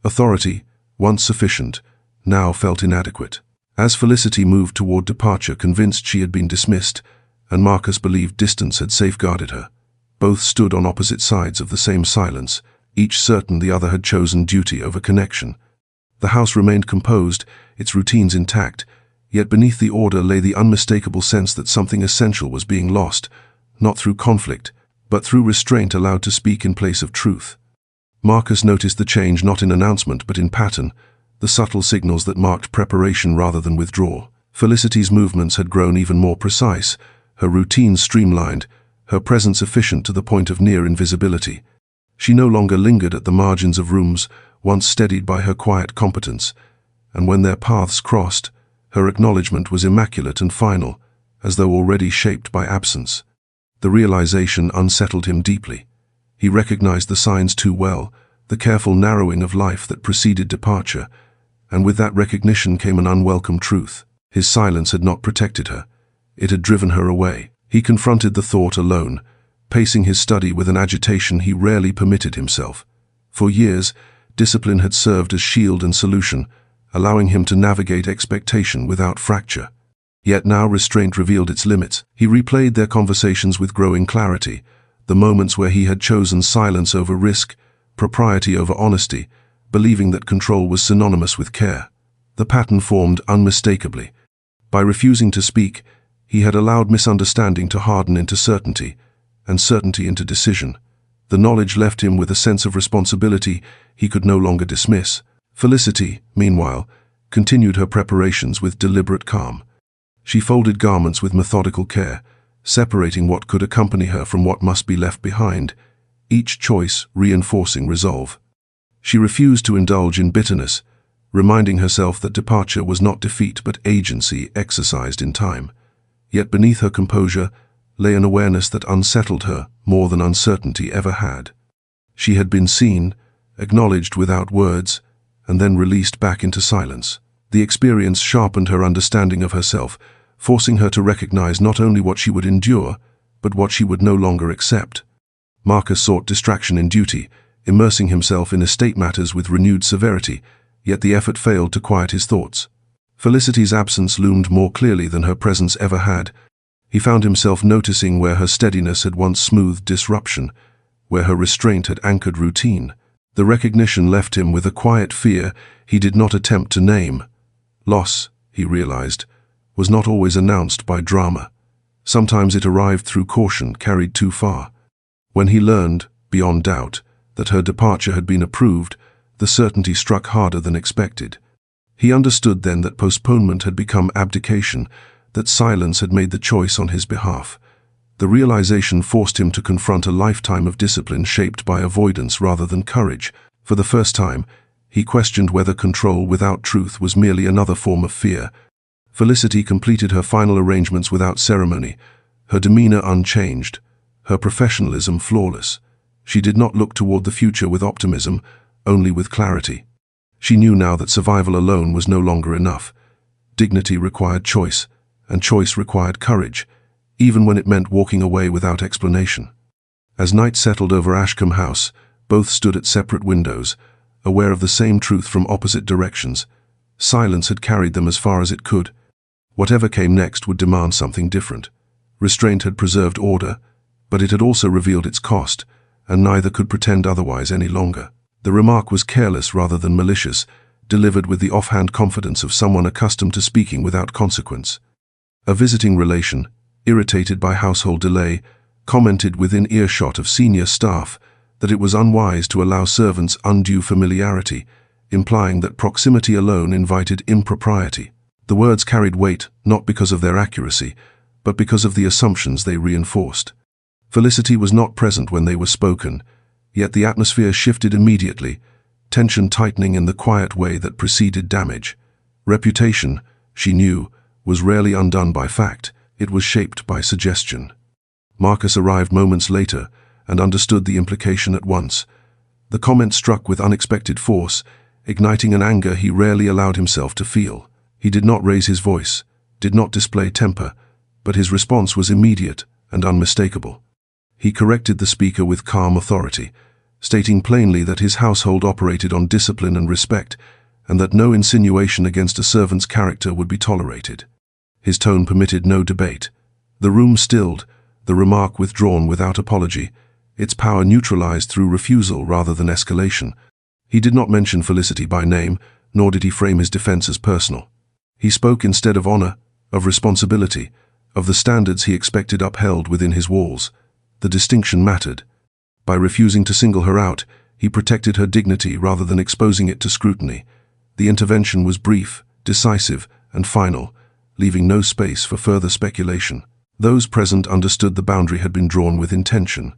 A: Authority, once sufficient, now felt inadequate. As Felicity moved toward departure, convinced she had been dismissed, and Marcus believed distance had safeguarded her, both stood on opposite sides of the same silence, each certain the other had chosen duty over connection. The house remained composed, its routines intact, yet beneath the order lay the unmistakable sense that something essential was being lost, not through conflict, but through restraint allowed to speak in place of truth. Marcus noticed the change not in announcement but in pattern, the subtle signals that marked preparation rather than withdrawal. Felicity's movements had grown even more precise, her routines streamlined, her presence efficient to the point of near invisibility. She no longer lingered at the margins of rooms, once steadied by her quiet competence, and when their paths crossed, her acknowledgement was immaculate and final, as though already shaped by absence. The realization unsettled him deeply. He recognized the signs too well, the careful narrowing of life that preceded departure, and with that recognition came an unwelcome truth. His silence had not protected her. It had driven her away. He confronted the thought alone, pacing his study with an agitation he rarely permitted himself. For years, discipline had served as shield and solution, allowing him to navigate expectation without fracture. Yet now restraint revealed its limits. He replayed their conversations with growing clarity, the moments where he had chosen silence over risk, propriety over honesty, believing that control was synonymous with care. The pattern formed unmistakably. By refusing to speak, he had allowed misunderstanding to harden into certainty, and certainty into decision. The knowledge left him with a sense of responsibility he could no longer dismiss. Felicity, meanwhile, continued her preparations with deliberate calm. She folded garments with methodical care, separating what could accompany her from what must be left behind, each choice reinforcing resolve. She refused to indulge in bitterness, reminding herself that departure was not defeat but agency exercised in time. Yet beneath her composure lay an awareness that unsettled her more than uncertainty ever had. She had been seen, acknowledged without words, and then released back into silence. The experience sharpened her understanding of herself, forcing her to recognize not only what she would endure, but what she would no longer accept. Marcus sought distraction in duty, immersing himself in estate matters with renewed severity, yet the effort failed to quiet his thoughts. Felicity's absence loomed more clearly than her presence ever had. He found himself noticing where her steadiness had once smoothed disruption, where her restraint had anchored routine. The recognition left him with a quiet fear he did not attempt to name. Loss, he realized, was not always announced by drama. Sometimes it arrived through caution carried too far. When he learned, beyond doubt, that her departure had been approved, the certainty struck harder than expected. He understood then that postponement had become abdication, that silence had made the choice on his behalf. The realization forced him to confront a lifetime of discipline shaped by avoidance rather than courage. For the first time, he questioned whether control without truth was merely another form of fear. Felicity completed her final arrangements without ceremony, her demeanor unchanged, her professionalism flawless. She did not look toward the future with optimism, only with clarity. She knew now that survival alone was no longer enough. Dignity required choice, and choice required courage, even when it meant walking away without explanation. As night settled over Ashcombe House, both stood at separate windows, aware of the same truth from opposite directions. Silence had carried them as far as it could. Whatever came next would demand something different. Restraint had preserved order, but it had also revealed its cost, and neither could pretend otherwise any longer. The remark was careless rather than malicious, delivered with the offhand confidence of someone accustomed to speaking without consequence. A visiting relation, irritated by household delay, commented within earshot of senior staff that it was unwise to allow servants undue familiarity, implying that proximity alone invited impropriety. The words carried weight not because of their accuracy, but because of the assumptions they reinforced. Felicity was not present when they were spoken, yet the atmosphere shifted immediately, tension tightening in the quiet way that preceded damage. Reputation, she knew, was rarely undone by fact, it was shaped by suggestion. Marcus arrived moments later and understood the implication at once. The comment struck with unexpected force, igniting an anger he rarely allowed himself to feel. He did not raise his voice, did not display temper, but his response was immediate and unmistakable. He corrected the speaker with calm authority, stating plainly that his household operated on discipline and respect, and that no insinuation against a servant's character would be tolerated. His tone permitted no debate. The room stilled, the remark withdrawn without apology, its power neutralized through refusal rather than escalation. He did not mention Felicity by name, nor did he frame his defense as personal. He spoke instead of honor, of responsibility, of the standards he expected upheld within his walls. The distinction mattered. By refusing to single her out, he protected her dignity rather than exposing it to scrutiny. The intervention was brief, decisive, and final, leaving no space for further speculation. Those present understood the boundary had been drawn with intention.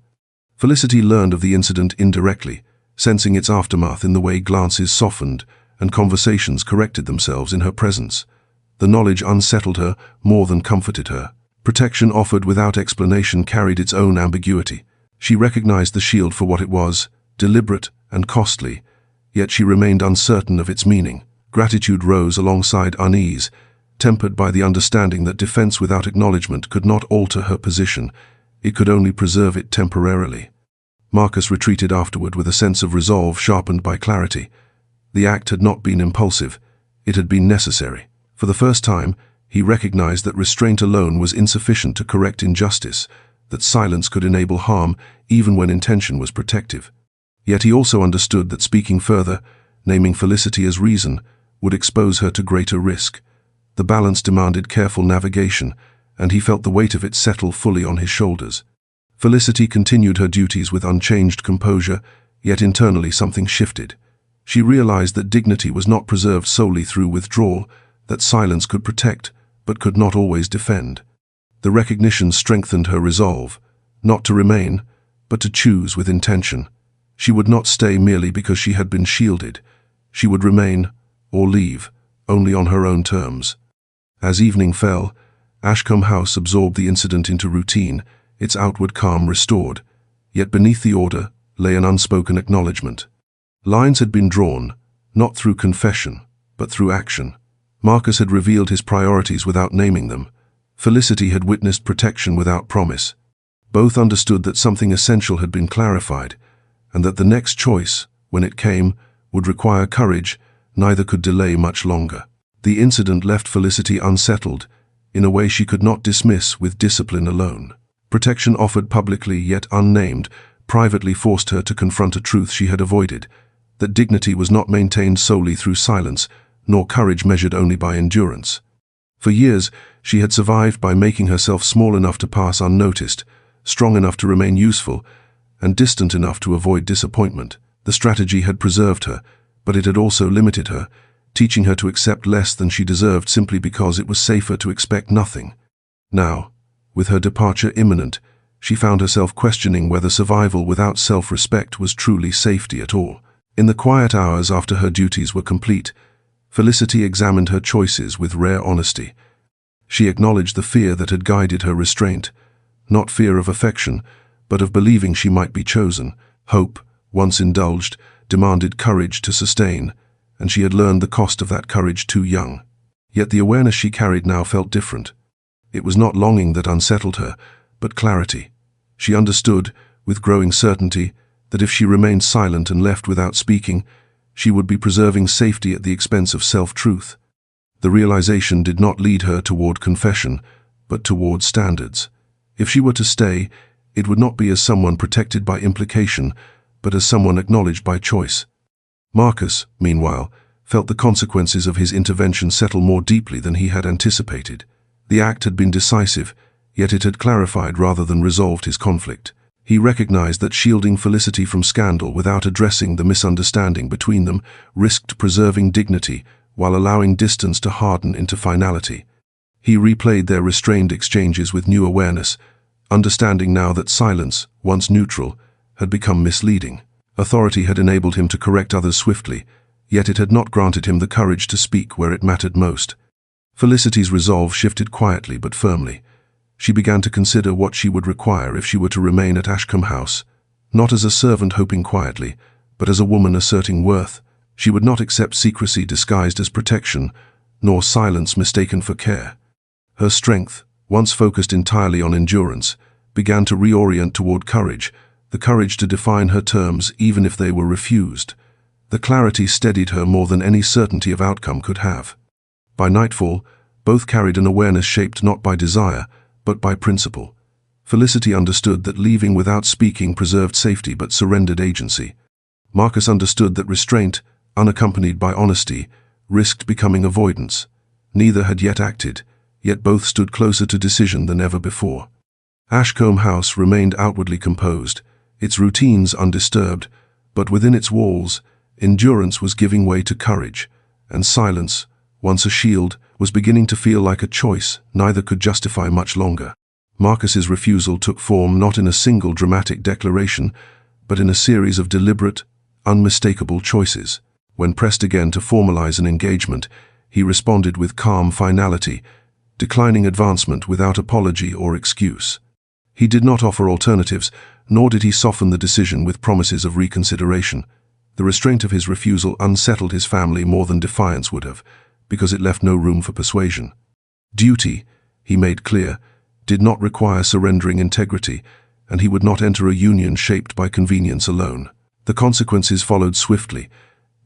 A: Felicity learned of the incident indirectly, sensing its aftermath in the way glances softened and conversations corrected themselves in her presence. The knowledge unsettled her more than comforted her. Protection offered without explanation carried its own ambiguity. She recognized the shield for what it was, deliberate and costly, yet she remained uncertain of its meaning. Gratitude rose alongside unease, tempered by the understanding that defense without acknowledgement could not alter her position, it could only preserve it temporarily. Marcus retreated afterward with a sense of resolve sharpened by clarity. The act had not been impulsive, it had been necessary. For the first time, he recognized that restraint alone was insufficient to correct injustice, that silence could enable harm even when intention was protective. Yet he also understood that speaking further, naming Felicity as reason, would expose her to greater risk. The balance demanded careful navigation, and he felt the weight of it settle fully on his shoulders. Felicity continued her duties with unchanged composure, yet internally something shifted. She realized that dignity was not preserved solely through withdrawal, that silence could protect, but could not always defend. The recognition strengthened her resolve, not to remain, but to choose with intention. She would not stay merely because she had been shielded. She would remain, or leave, only on her own terms. As evening fell, Ashcombe House absorbed the incident into routine, its outward calm restored. Yet beneath the order lay an unspoken acknowledgement. Lines had been drawn, not through confession, but through action. Marcus had revealed his priorities without naming them. Felicity had witnessed protection without promise. Both understood that something essential had been clarified, and that the next choice, when it came, would require courage. Neither could delay much longer. The incident left Felicity unsettled, in a way she could not dismiss with discipline alone. Protection offered publicly yet unnamed, privately forced her to confront a truth she had avoided, that dignity was not maintained solely through silence, nor courage measured only by endurance. For years, she had survived by making herself small enough to pass unnoticed, strong enough to remain useful, and distant enough to avoid disappointment. The strategy had preserved her, but it had also limited her, teaching her to accept less than she deserved simply because it was safer to expect nothing. Now, with her departure imminent, she found herself questioning whether survival without self-respect was truly safety at all. In the quiet hours after her duties were complete, Felicity examined her choices with rare honesty. She acknowledged the fear that had guided her restraint, not fear of affection, but of believing she might be chosen. Hope, once indulged, demanded courage to sustain, and she had learned the cost of that courage too young. Yet the awareness she carried now felt different. It was not longing that unsettled her, but clarity. She understood, with growing certainty, that if she remained silent and left without speaking, she would be preserving safety at the expense of self-truth. The realization did not lead her toward confession, but toward standards. If she were to stay, it would not be as someone protected by implication, but as someone acknowledged by choice. Marcus, meanwhile, felt the consequences of his intervention settle more deeply than he had anticipated. The act had been decisive, yet it had clarified rather than resolved his conflict. He recognized that shielding Felicity from scandal without addressing the misunderstanding between them risked preserving dignity while allowing distance to harden into finality. He replayed their restrained exchanges with new awareness, understanding now that silence, once neutral, had become misleading. Authority had enabled him to correct others swiftly, yet it had not granted him the courage to speak where it mattered most. Felicity's resolve shifted quietly but firmly. She began to consider what she would require if she were to remain at Ashcombe House, not as a servant hoping quietly, but as a woman asserting worth. She would not accept secrecy disguised as protection, nor silence mistaken for care. Her strength, once focused entirely on endurance, began to reorient toward courage, the courage to define her terms even if they were refused. The clarity steadied her more than any certainty of outcome could have. By nightfall, both carried an awareness shaped not by desire, but by principle. Felicity understood that leaving without speaking preserved safety but surrendered agency. Marcus understood that restraint, unaccompanied by honesty, risked becoming avoidance. Neither had yet acted, yet both stood closer to decision than ever before. Ashcombe House remained outwardly composed, its routines undisturbed, but within its walls, endurance was giving way to courage, and silence, once a shield, was beginning to feel like a choice neither could justify much longer. Marcus's refusal took form not in a single dramatic declaration, but in a series of deliberate, unmistakable choices. When pressed again to formalize an engagement, he responded with calm finality, declining advancement without apology or excuse. He did not offer alternatives, nor did he soften the decision with promises of reconsideration. The restraint of his refusal unsettled his family more than defiance would have, because it left no room for persuasion. Duty, he made clear, did not require surrendering integrity, and he would not enter a union shaped by convenience alone. The consequences followed swiftly,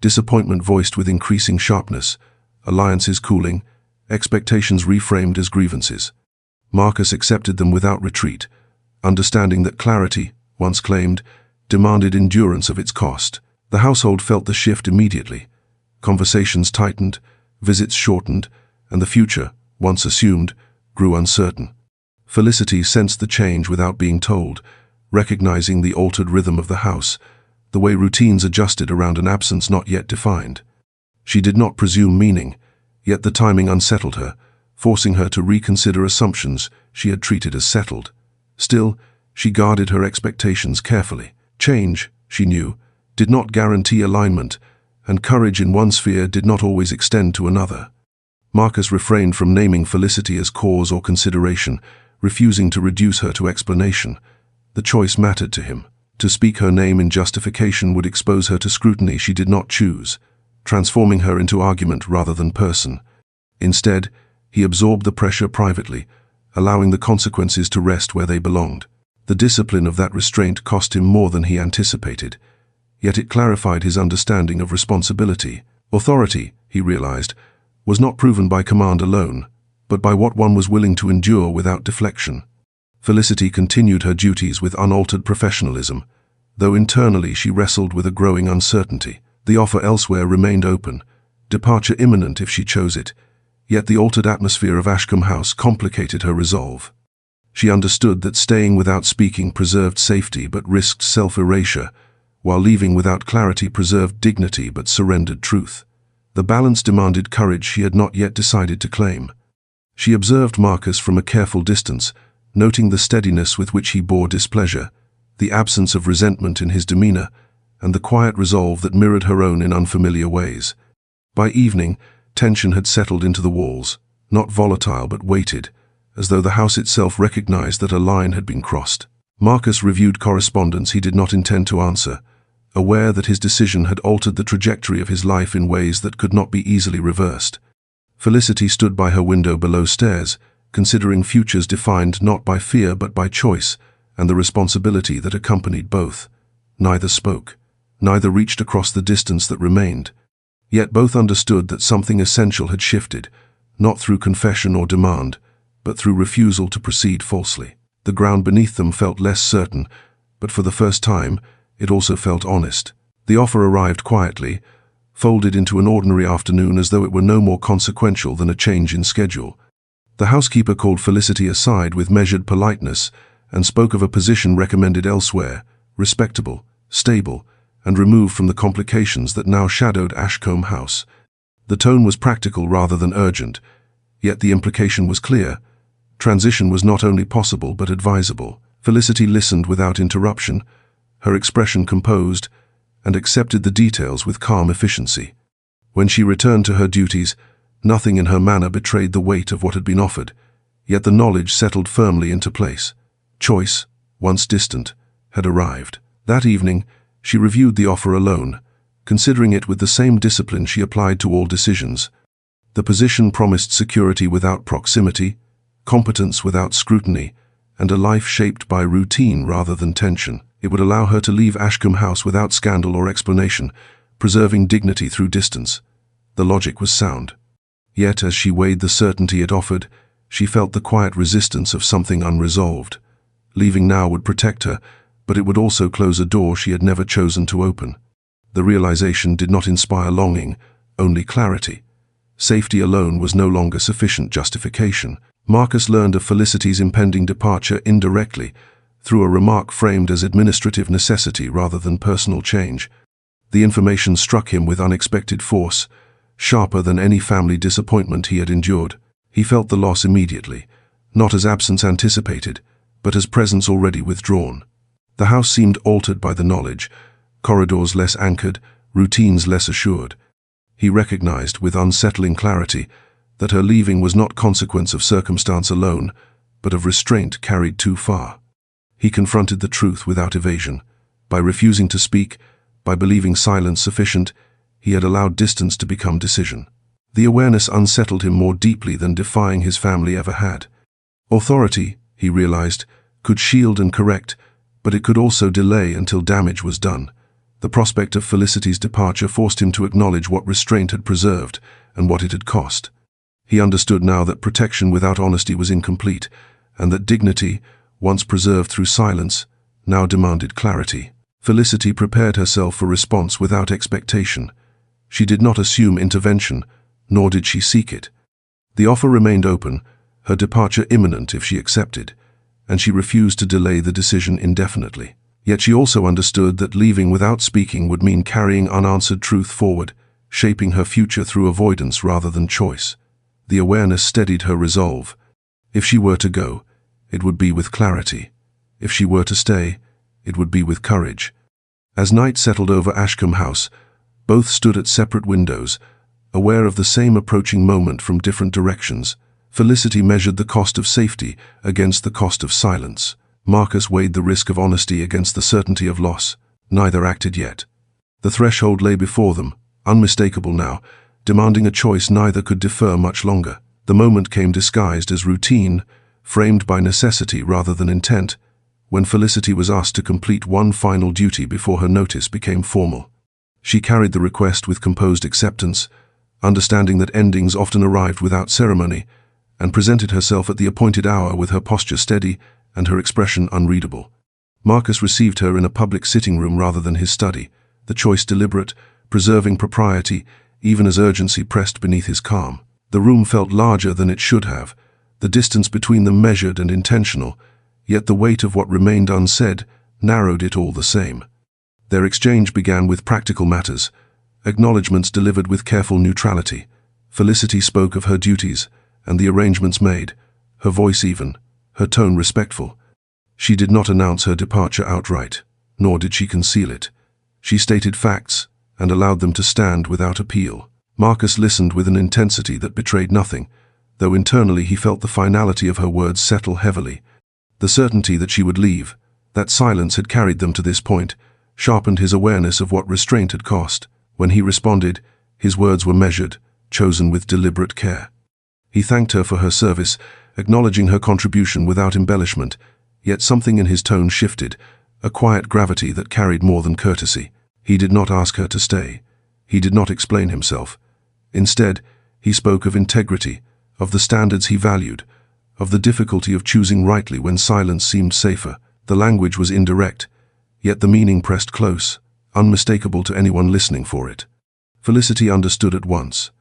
A: disappointment voiced with increasing sharpness, alliances cooling, expectations reframed as grievances. Marcus accepted them without retreat, understanding that clarity, once claimed, demanded endurance of its cost. The household felt the shift immediately. Conversations tightened, visits shortened, and the future, once assumed, grew uncertain. Felicity sensed the change without being told, recognizing the altered rhythm of the house, the way routines adjusted around an absence not yet defined. She did not presume meaning, yet the timing unsettled her, forcing her to reconsider assumptions she had treated as settled. Still, she guarded her expectations carefully. Change, she knew, did not guarantee alignment, and courage in one sphere did not always extend to another. Marcus refrained from naming Felicity as cause or consideration, refusing to reduce her to explanation. The choice mattered to him. To speak her name in justification would expose her to scrutiny she did not choose, transforming her into argument rather than person. Instead, he absorbed the pressure privately, allowing the consequences to rest where they belonged. The discipline of that restraint cost him more than he anticipated, yet it clarified his understanding of responsibility. Authority, he realized, was not proven by command alone, but by what one was willing to endure without deflection. Felicity continued her duties with unaltered professionalism, though internally she wrestled with a growing uncertainty. The offer elsewhere remained open, departure imminent if she chose it, yet the altered atmosphere of Ashcombe House complicated her resolve. She understood that staying without speaking preserved safety but risked self-erasure, while leaving without clarity preserved dignity but surrendered truth. The balance demanded courage she had not yet decided to claim. She observed Marcus from a careful distance, noting the steadiness with which he bore displeasure, the absence of resentment in his demeanor, and the quiet resolve that mirrored her own in unfamiliar ways. By evening, tension had settled into the walls, not volatile but weighted, as though the house itself recognized that a line had been crossed. Marcus reviewed correspondence he did not intend to answer, aware that his decision had altered the trajectory of his life in ways that could not be easily reversed. Felicity stood by her window below stairs, considering futures defined not by fear but by choice, and the responsibility that accompanied both. Neither spoke. Neither reached across the distance that remained. Yet both understood that something essential had shifted, not through confession or demand, but through refusal to proceed falsely. The ground beneath them felt less certain, but for the first time, it also felt honest. The offer arrived quietly, folded into an ordinary afternoon as though it were no more consequential than a change in schedule. The housekeeper called Felicity aside with measured politeness and spoke of a position recommended elsewhere, respectable, stable, and removed from the complications that now shadowed Ashcombe House. The tone was practical rather than urgent, yet the implication was clear. Transition was not only possible but advisable. Felicity listened without interruption, her expression composed, and accepted the details with calm efficiency. When she returned to her duties, nothing in her manner betrayed the weight of what had been offered, yet the knowledge settled firmly into place. Choice, once distant, had arrived. That evening, she reviewed the offer alone, considering it with the same discipline she applied to all decisions. The position promised security without proximity, competence without scrutiny, and a life shaped by routine rather than tension. It would allow her to leave Ashcombe House without scandal or explanation, preserving dignity through distance. The logic was sound. Yet, as she weighed the certainty it offered, she felt the quiet resistance of something unresolved. Leaving now would protect her, but it would also close a door she had never chosen to open. The realization did not inspire longing, only clarity. Safety alone was no longer sufficient justification. Marcus learned of Felicity's impending departure indirectly, through a remark framed as administrative necessity rather than personal change. The information struck him with unexpected force, sharper than any family disappointment he had endured. He felt the loss immediately, not as absence anticipated, but as presence already withdrawn. The house seemed altered by the knowledge, corridors less anchored, routines less assured. He recognized, with unsettling clarity, that her leaving was not consequence of circumstance alone, but of restraint carried too far. He confronted the truth without evasion. By refusing to speak, by believing silence sufficient, he had allowed distance to become decision. The awareness unsettled him more deeply than defying his family ever had. Authority, he realized, could shield and correct, but it could also delay until damage was done. The prospect of Felicity's departure forced him to acknowledge what restraint had preserved and what it had cost. He understood now that protection without honesty was incomplete, and that dignity, once preserved through silence, now demanded clarity. Felicity prepared herself for response without expectation. She did not assume intervention, nor did she seek it. The offer remained open, her departure imminent if she accepted, and she refused to delay the decision indefinitely. Yet she also understood that leaving without speaking would mean carrying unanswered truth forward, shaping her future through avoidance rather than choice. The awareness steadied her resolve. If she were to go, it would be with clarity. If she were to stay, it would be with courage. As night settled over Ashcombe House, both stood at separate windows, aware of the same approaching moment from different directions. Felicity measured the cost of safety against the cost of silence. Marcus weighed the risk of honesty against the certainty of loss. Neither acted yet. The threshold lay before them, unmistakable now, demanding a choice neither could defer much longer. The moment came disguised as routine, framed by necessity rather than intent, when Felicity was asked to complete one final duty before her notice became formal. She carried the request with composed acceptance, understanding that endings often arrived without ceremony, and presented herself at the appointed hour with her posture steady and her expression unreadable. Marcus received her in a public sitting room rather than his study, the choice deliberate, preserving propriety, even as urgency pressed beneath his calm. The room felt larger than it should have, the distance between them measured and intentional, yet the weight of what remained unsaid narrowed it all the same. Their exchange began with practical matters, acknowledgements delivered with careful neutrality. Felicity spoke of her duties and the arrangements made, her voice even, her tone respectful. She did not announce her departure outright, nor did she conceal it. She stated facts and allowed them to stand without appeal. Marcus listened with an intensity that betrayed nothing, though internally he felt the finality of her words settle heavily. The certainty that she would leave, that silence had carried them to this point, sharpened his awareness of what restraint had cost. When he responded, his words were measured, chosen with deliberate care. He thanked her for her service, acknowledging her contribution without embellishment, yet something in his tone shifted, a quiet gravity that carried more than courtesy. He did not ask her to stay. He did not explain himself. Instead, he spoke of integrity, of the standards he valued, of the difficulty of choosing rightly when silence seemed safer. The language was indirect, yet the meaning pressed close, unmistakable to anyone listening for it. Felicity understood at once.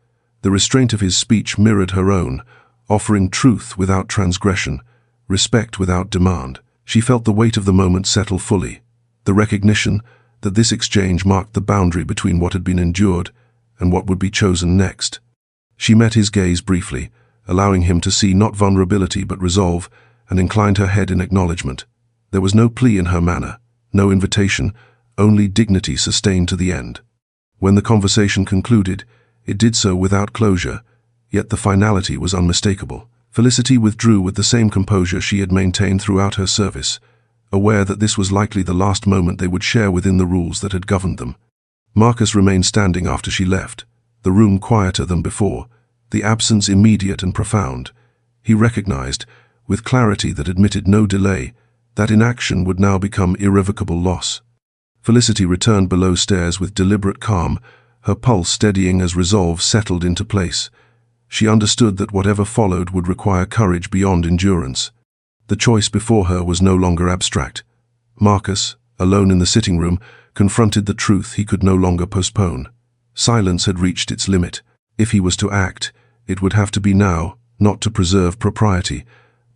A: The restraint of his speech mirrored her own, offering truth without transgression, respect without demand. She felt the weight of the moment settle fully, the recognition that this exchange marked the boundary between what had been endured and what would be chosen next. She met his gaze briefly, allowing him to see not vulnerability but resolve, and inclined her head in acknowledgement. There was no plea in her manner, no invitation, only dignity sustained to the end. When the conversation concluded, it did so without closure, yet the finality was unmistakable. Felicity withdrew with the same composure she had maintained throughout her service, aware that this was likely the last moment they would share within the rules that had governed them. Marcus remained standing after she left, the room quieter than before, the absence immediate and profound. He recognized, with clarity that admitted no delay, that inaction would now become irrevocable loss. Felicity returned below stairs with deliberate calm, her pulse steadying as resolve settled into place. She understood that whatever followed would require courage beyond endurance. The choice before her was no longer abstract. Marcus, alone in the sitting room, confronted the truth he could no longer postpone. Silence had reached its limit. If he was to act, it would have to be now, not to preserve propriety,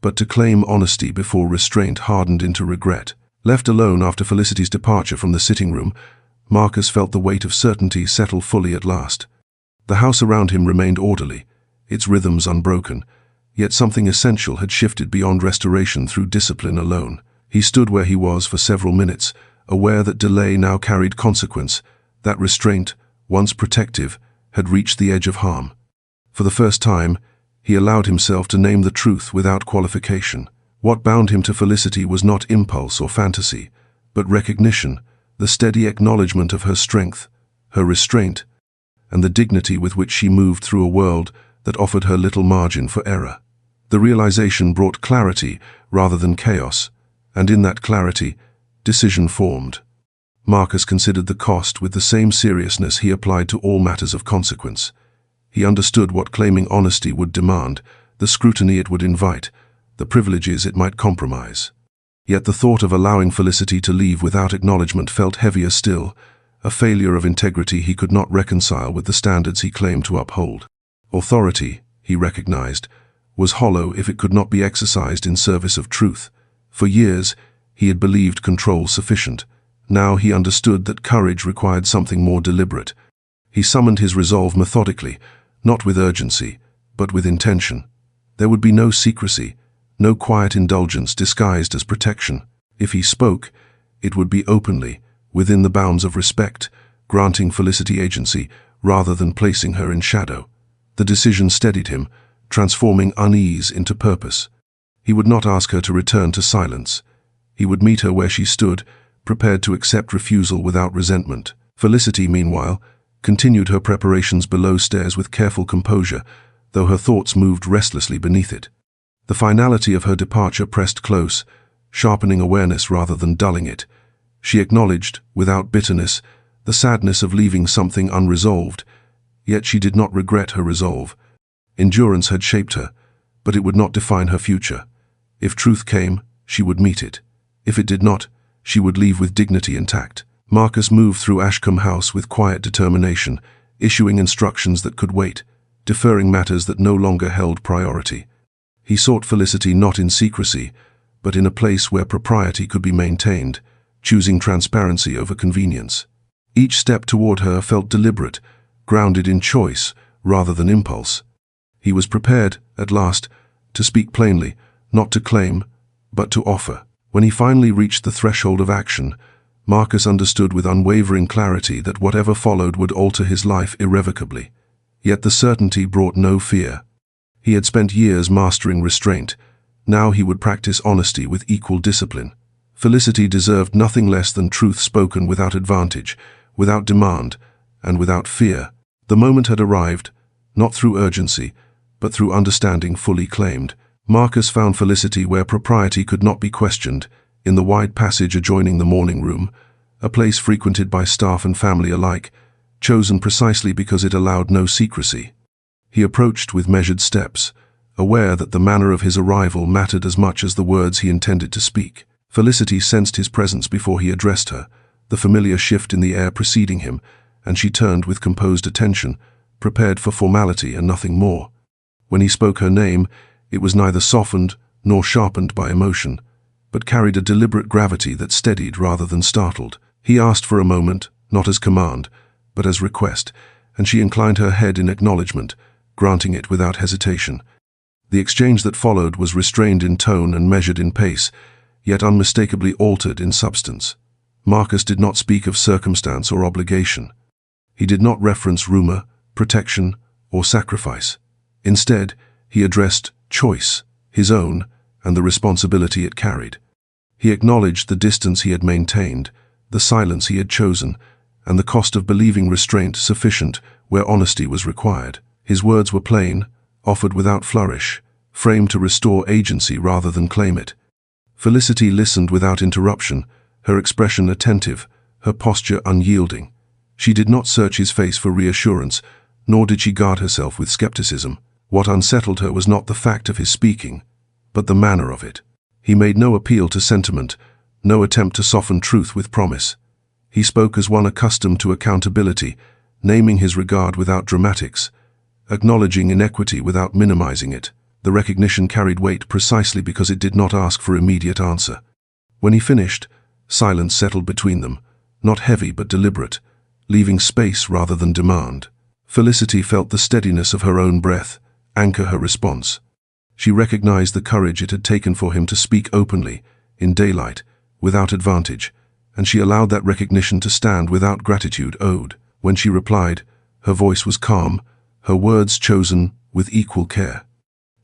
A: but to claim honesty before restraint hardened into regret. Left alone after Felicity's departure from the sitting room, Marcus felt the weight of certainty settle fully at last. The house around him remained orderly, its rhythms unbroken, yet something essential had shifted beyond restoration through discipline alone. He stood where he was for several minutes, aware that delay now carried consequence, that restraint, once protective, had reached the edge of harm. For the first time, he allowed himself to name the truth without qualification. What bound him to Felicity was not impulse or fantasy, but recognition, the steady acknowledgement of her strength, her restraint, and the dignity with which she moved through a world that offered her little margin for error. The realization brought clarity rather than chaos, and in that clarity, decision formed. Marcus considered the cost with the same seriousness he applied to all matters of consequence. He understood what claiming honesty would demand, the scrutiny it would invite, the privileges it might compromise. Yet the thought of allowing Felicity to leave without acknowledgement felt heavier still, a failure of integrity he could not reconcile with the standards he claimed to uphold. Authority, he recognized, was hollow if it could not be exercised in service of truth. For years, he had believed control sufficient. Now he understood that courage required something more deliberate. He summoned his resolve methodically, not with urgency, but with intention. There would be no secrecy, no quiet indulgence disguised as protection. If he spoke, it would be openly, within the bounds of respect, granting Felicity agency rather than placing her in shadow. The decision steadied him, transforming unease into purpose. He would not ask her to return to silence. He would meet her where she stood, prepared to accept refusal without resentment. Felicity, meanwhile, continued her preparations below stairs with careful composure, though her thoughts moved restlessly beneath it. The finality of her departure pressed close, sharpening awareness rather than dulling it. She acknowledged, without bitterness, the sadness of leaving something unresolved, yet she did not regret her resolve. Endurance had shaped her, but it would not define her future. If truth came, she would meet it. If it did not, she would leave with dignity intact. Marcus moved through Ashcombe House with quiet determination, issuing instructions that could wait, deferring matters that no longer held priority. He sought Felicity not in secrecy, but in a place where propriety could be maintained, choosing transparency over convenience. Each step toward her felt deliberate, grounded in choice rather than impulse. He was prepared, at last, to speak plainly, not to claim, but to offer. When he finally reached the threshold of action, Marcus understood with unwavering clarity that whatever followed would alter his life irrevocably. Yet the certainty brought no fear. He had spent years mastering restraint. Now he would practice honesty with equal discipline. Felicity deserved nothing less than truth spoken without advantage, without demand, and without fear. The moment had arrived, not through urgency, but through understanding fully claimed. Marcus found Felicity where propriety could not be questioned, in the wide passage adjoining the morning room, a place frequented by staff and family alike, chosen precisely because it allowed no secrecy. He approached with measured steps, aware that the manner of his arrival mattered as much as the words he intended to speak. Felicity sensed his presence before he addressed her, the familiar shift in the air preceding him, and she turned with composed attention, prepared for formality and nothing more. When he spoke her name, it was neither softened nor sharpened by emotion, but carried a deliberate gravity that steadied rather than startled. He asked for a moment, not as command, but as request, and she inclined her head in acknowledgement, granting it without hesitation. The exchange that followed was restrained in tone and measured in pace, yet unmistakably altered in substance. Marcus did not speak of circumstance or obligation. He did not reference rumor, protection, or sacrifice. Instead, he addressed choice, his own, and the responsibility it carried. He acknowledged the distance he had maintained, the silence he had chosen, and the cost of believing restraint sufficient where honesty was required. His words were plain, offered without flourish, framed to restore agency rather than claim it. Felicity listened without interruption, her expression attentive, her posture unyielding. She did not search his face for reassurance, nor did she guard herself with skepticism. What unsettled her was not the fact of his speaking, but the manner of it. He made no appeal to sentiment, no attempt to soften truth with promise. He spoke as one accustomed to accountability, naming his regard without dramatics, acknowledging inequity without minimizing it. The recognition carried weight precisely because it did not ask for immediate answer. When he finished, silence settled between them, not heavy but deliberate, leaving space rather than demand. Felicity felt the steadiness of her own breath anchor her response. She recognized the courage it had taken for him to speak openly, in daylight, without advantage, and she allowed that recognition to stand without gratitude owed. When she replied, her voice was calm, her words chosen with equal care.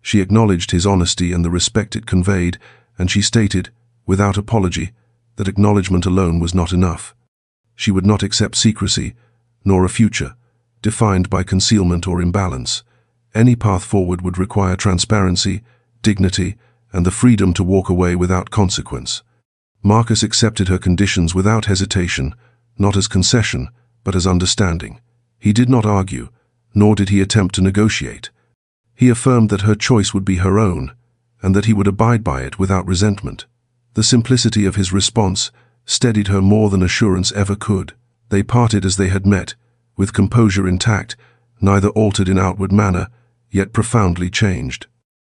A: She acknowledged his honesty and the respect it conveyed, and she stated, without apology, that acknowledgement alone was not enough. She would not accept secrecy, nor a future, defined by concealment or imbalance. Any path forward would require transparency, dignity, and the freedom to walk away without consequence. Marcus accepted her conditions without hesitation, not as concession, but as understanding. He did not argue, nor did he attempt to negotiate. He affirmed that her choice would be her own, and that he would abide by it without resentment. The simplicity of his response steadied her more than assurance ever could. They parted as they had met, with composure intact, neither altered in outward manner, yet profoundly changed.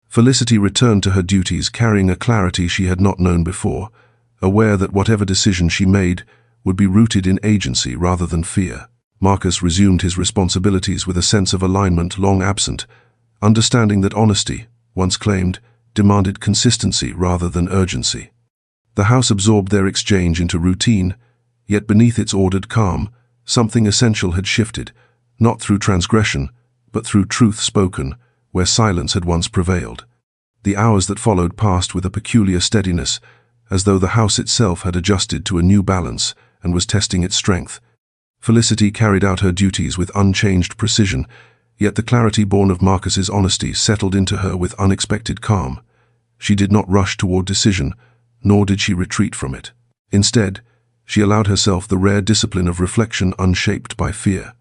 A: Felicity returned to her duties carrying a clarity she had not known before, aware that whatever decision she made would be rooted in agency rather than fear. Marcus resumed his responsibilities with a sense of alignment long absent, understanding that honesty, once claimed, demanded consistency rather than urgency. The house absorbed their exchange into routine, yet beneath its ordered calm, something essential had shifted, not through transgression, but through truth spoken, where silence had once prevailed. The hours that followed passed with a peculiar steadiness, as though the house itself had adjusted to a new balance and was testing its strength. Felicity carried out her duties with unchanged precision, yet the clarity born of Marcus's honesty settled into her with unexpected calm. She did not rush toward decision, nor did she retreat from it. Instead, she allowed herself the rare discipline of reflection unshaped by fear.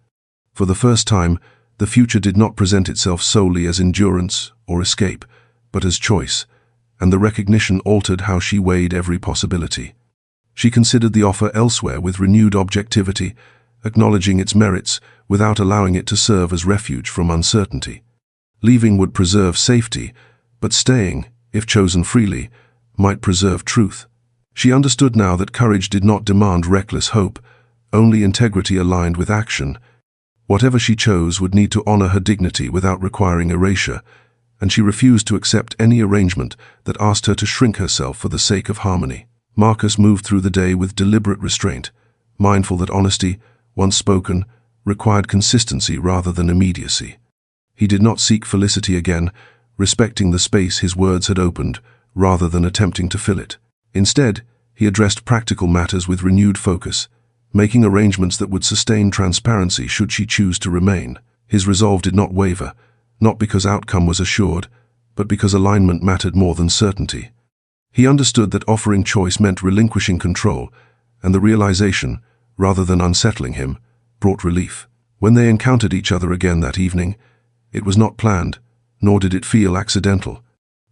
A: For the first time, the future did not present itself solely as endurance or escape, but as choice, and the recognition altered how she weighed every possibility. She considered the offer elsewhere with renewed objectivity, acknowledging its merits without allowing it to serve as refuge from uncertainty. Leaving would preserve safety, but staying, if chosen freely, might preserve truth. She understood now that courage did not demand reckless hope, only integrity aligned with action. Whatever she chose would need to honor her dignity without requiring erasure, and she refused to accept any arrangement that asked her to shrink herself for the sake of harmony. Marcus moved through the day with deliberate restraint, mindful that honesty, once spoken, required consistency rather than immediacy. He did not seek Felicity again, respecting the space his words had opened, rather than attempting to fill it. Instead, he addressed practical matters with renewed focus, making arrangements that would sustain transparency should she choose to remain. His resolve did not waver, not because outcome was assured, but because alignment mattered more than certainty. He understood that offering choice meant relinquishing control, and the realization, rather than unsettling him, brought relief. When they encountered each other again that evening, it was not planned, nor did it feel accidental.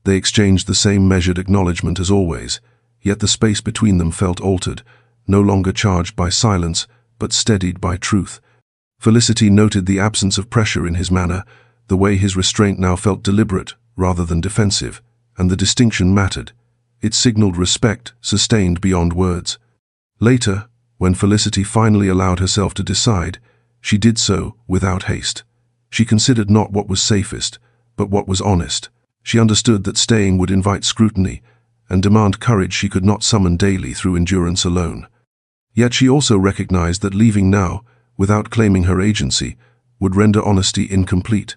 A: They exchanged the same measured acknowledgement as always, yet the space between them felt altered, no longer charged by silence, but steadied by truth. Felicity noted the absence of pressure in his manner, the way his restraint now felt deliberate rather than defensive, and the distinction mattered. It signaled respect, sustained beyond words. Later, when Felicity finally allowed herself to decide, she did so without haste. She considered not what was safest, but what was honest. She understood that staying would invite scrutiny and demand courage she could not summon daily through endurance alone. Yet she also recognized that leaving now, without claiming her agency, would render honesty incomplete.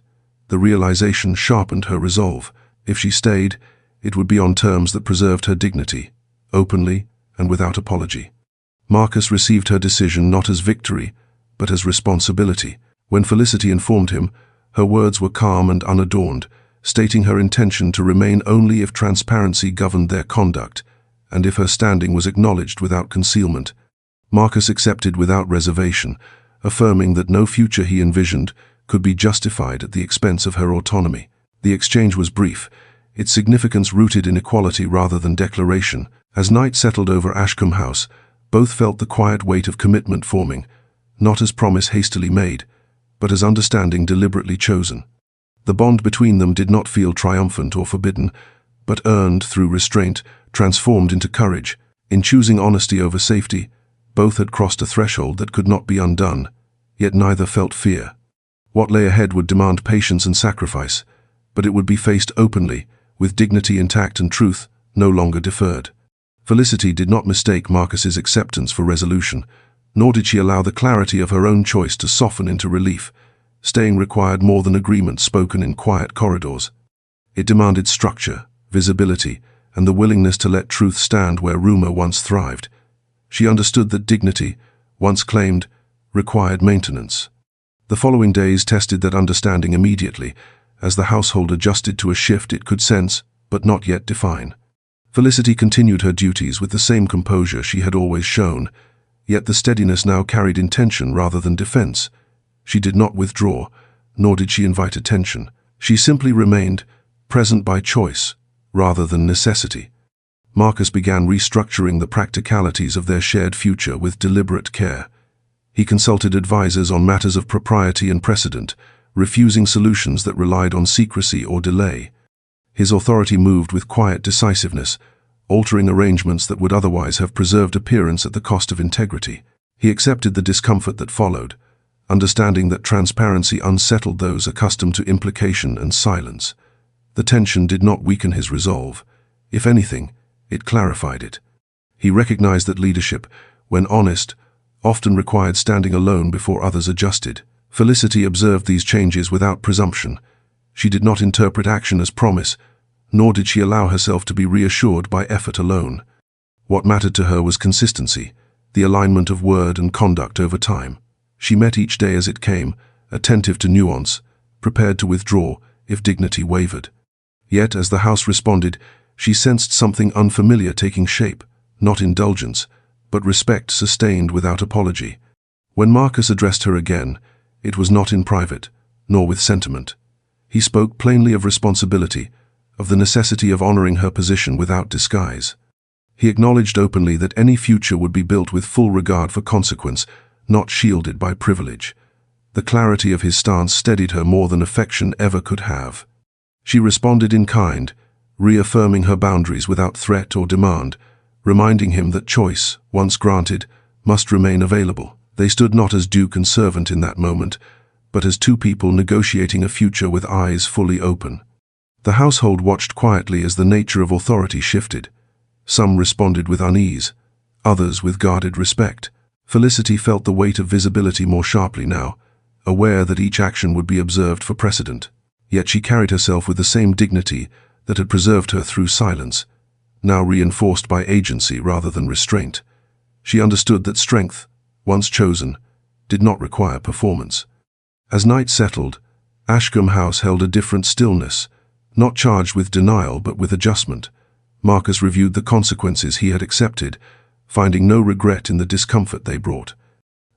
A: The realization sharpened her resolve. If she stayed, it would be on terms that preserved her dignity, openly and without apology. Marcus received her decision not as victory, but as responsibility. When Felicity informed him, her words were calm and unadorned, stating her intention to remain only if transparency governed their conduct, and if her standing was acknowledged without concealment. Marcus accepted without reservation, affirming that no future he envisioned could be justified at the expense of her autonomy. The exchange was brief, its significance rooted in equality rather than declaration. As night settled over Ashcombe House, both felt the quiet weight of commitment forming, not as promise hastily made, but as understanding deliberately chosen. The bond between them did not feel triumphant or forbidden, but earned through restraint, transformed into courage. In choosing honesty over safety, both had crossed a threshold that could not be undone, yet neither felt fear. What lay ahead would demand patience and sacrifice, but it would be faced openly, with dignity intact and truth no longer deferred. Felicity did not mistake Marcus's acceptance for resolution, nor did she allow the clarity of her own choice to soften into relief. Staying required more than agreement spoken in quiet corridors. It demanded structure, visibility, and the willingness to let truth stand where rumor once thrived. She understood that dignity, once claimed, required maintenance. The following days tested that understanding immediately, as the household adjusted to a shift it could sense, but not yet define. Felicity continued her duties with the same composure she had always shown, yet the steadiness now carried intention rather than defense. She did not withdraw, nor did she invite attention. She simply remained, present by choice, rather than necessity. Marcus began restructuring the practicalities of their shared future with deliberate care. He consulted advisors on matters of propriety and precedent, refusing solutions that relied on secrecy or delay. His authority moved with quiet decisiveness, altering arrangements that would otherwise have preserved appearance at the cost of integrity. He accepted the discomfort that followed, understanding that transparency unsettled those accustomed to implication and silence. The tension did not weaken his resolve. If anything, it clarified it. He recognized that leadership, when honest, often required standing alone before others adjusted. Felicity observed these changes without presumption. She did not interpret action as promise, nor did she allow herself to be reassured by effort alone. What mattered to her was consistency, the alignment of word and conduct over time. She met each day as it came, attentive to nuance, prepared to withdraw if dignity wavered. Yet, as the house responded, she sensed something unfamiliar taking shape, not indulgence, but respect sustained without apology. When Marcus addressed her again, it was not in private, nor with sentiment. He spoke plainly of responsibility, of the necessity of honoring her position without disguise. He acknowledged openly that any future would be built with full regard for consequence, not shielded by privilege. The clarity of his stance steadied her more than affection ever could have. She responded in kind, reaffirming her boundaries without threat or demand, reminding him that choice, once granted, must remain available. They stood not as duke and servant in that moment, but as two people negotiating a future with eyes fully open. The household watched quietly as the nature of authority shifted. Some responded with unease, others with guarded respect. Felicity felt the weight of visibility more sharply now, aware that each action would be observed for precedent. Yet she carried herself with the same dignity that had preserved her through silence, now reinforced by agency rather than restraint. She understood that strength, once chosen, did not require performance. As night settled, Ashcombe House held a different stillness, not charged with denial but with adjustment. Marcus reviewed the consequences he had accepted, finding no regret in the discomfort they brought.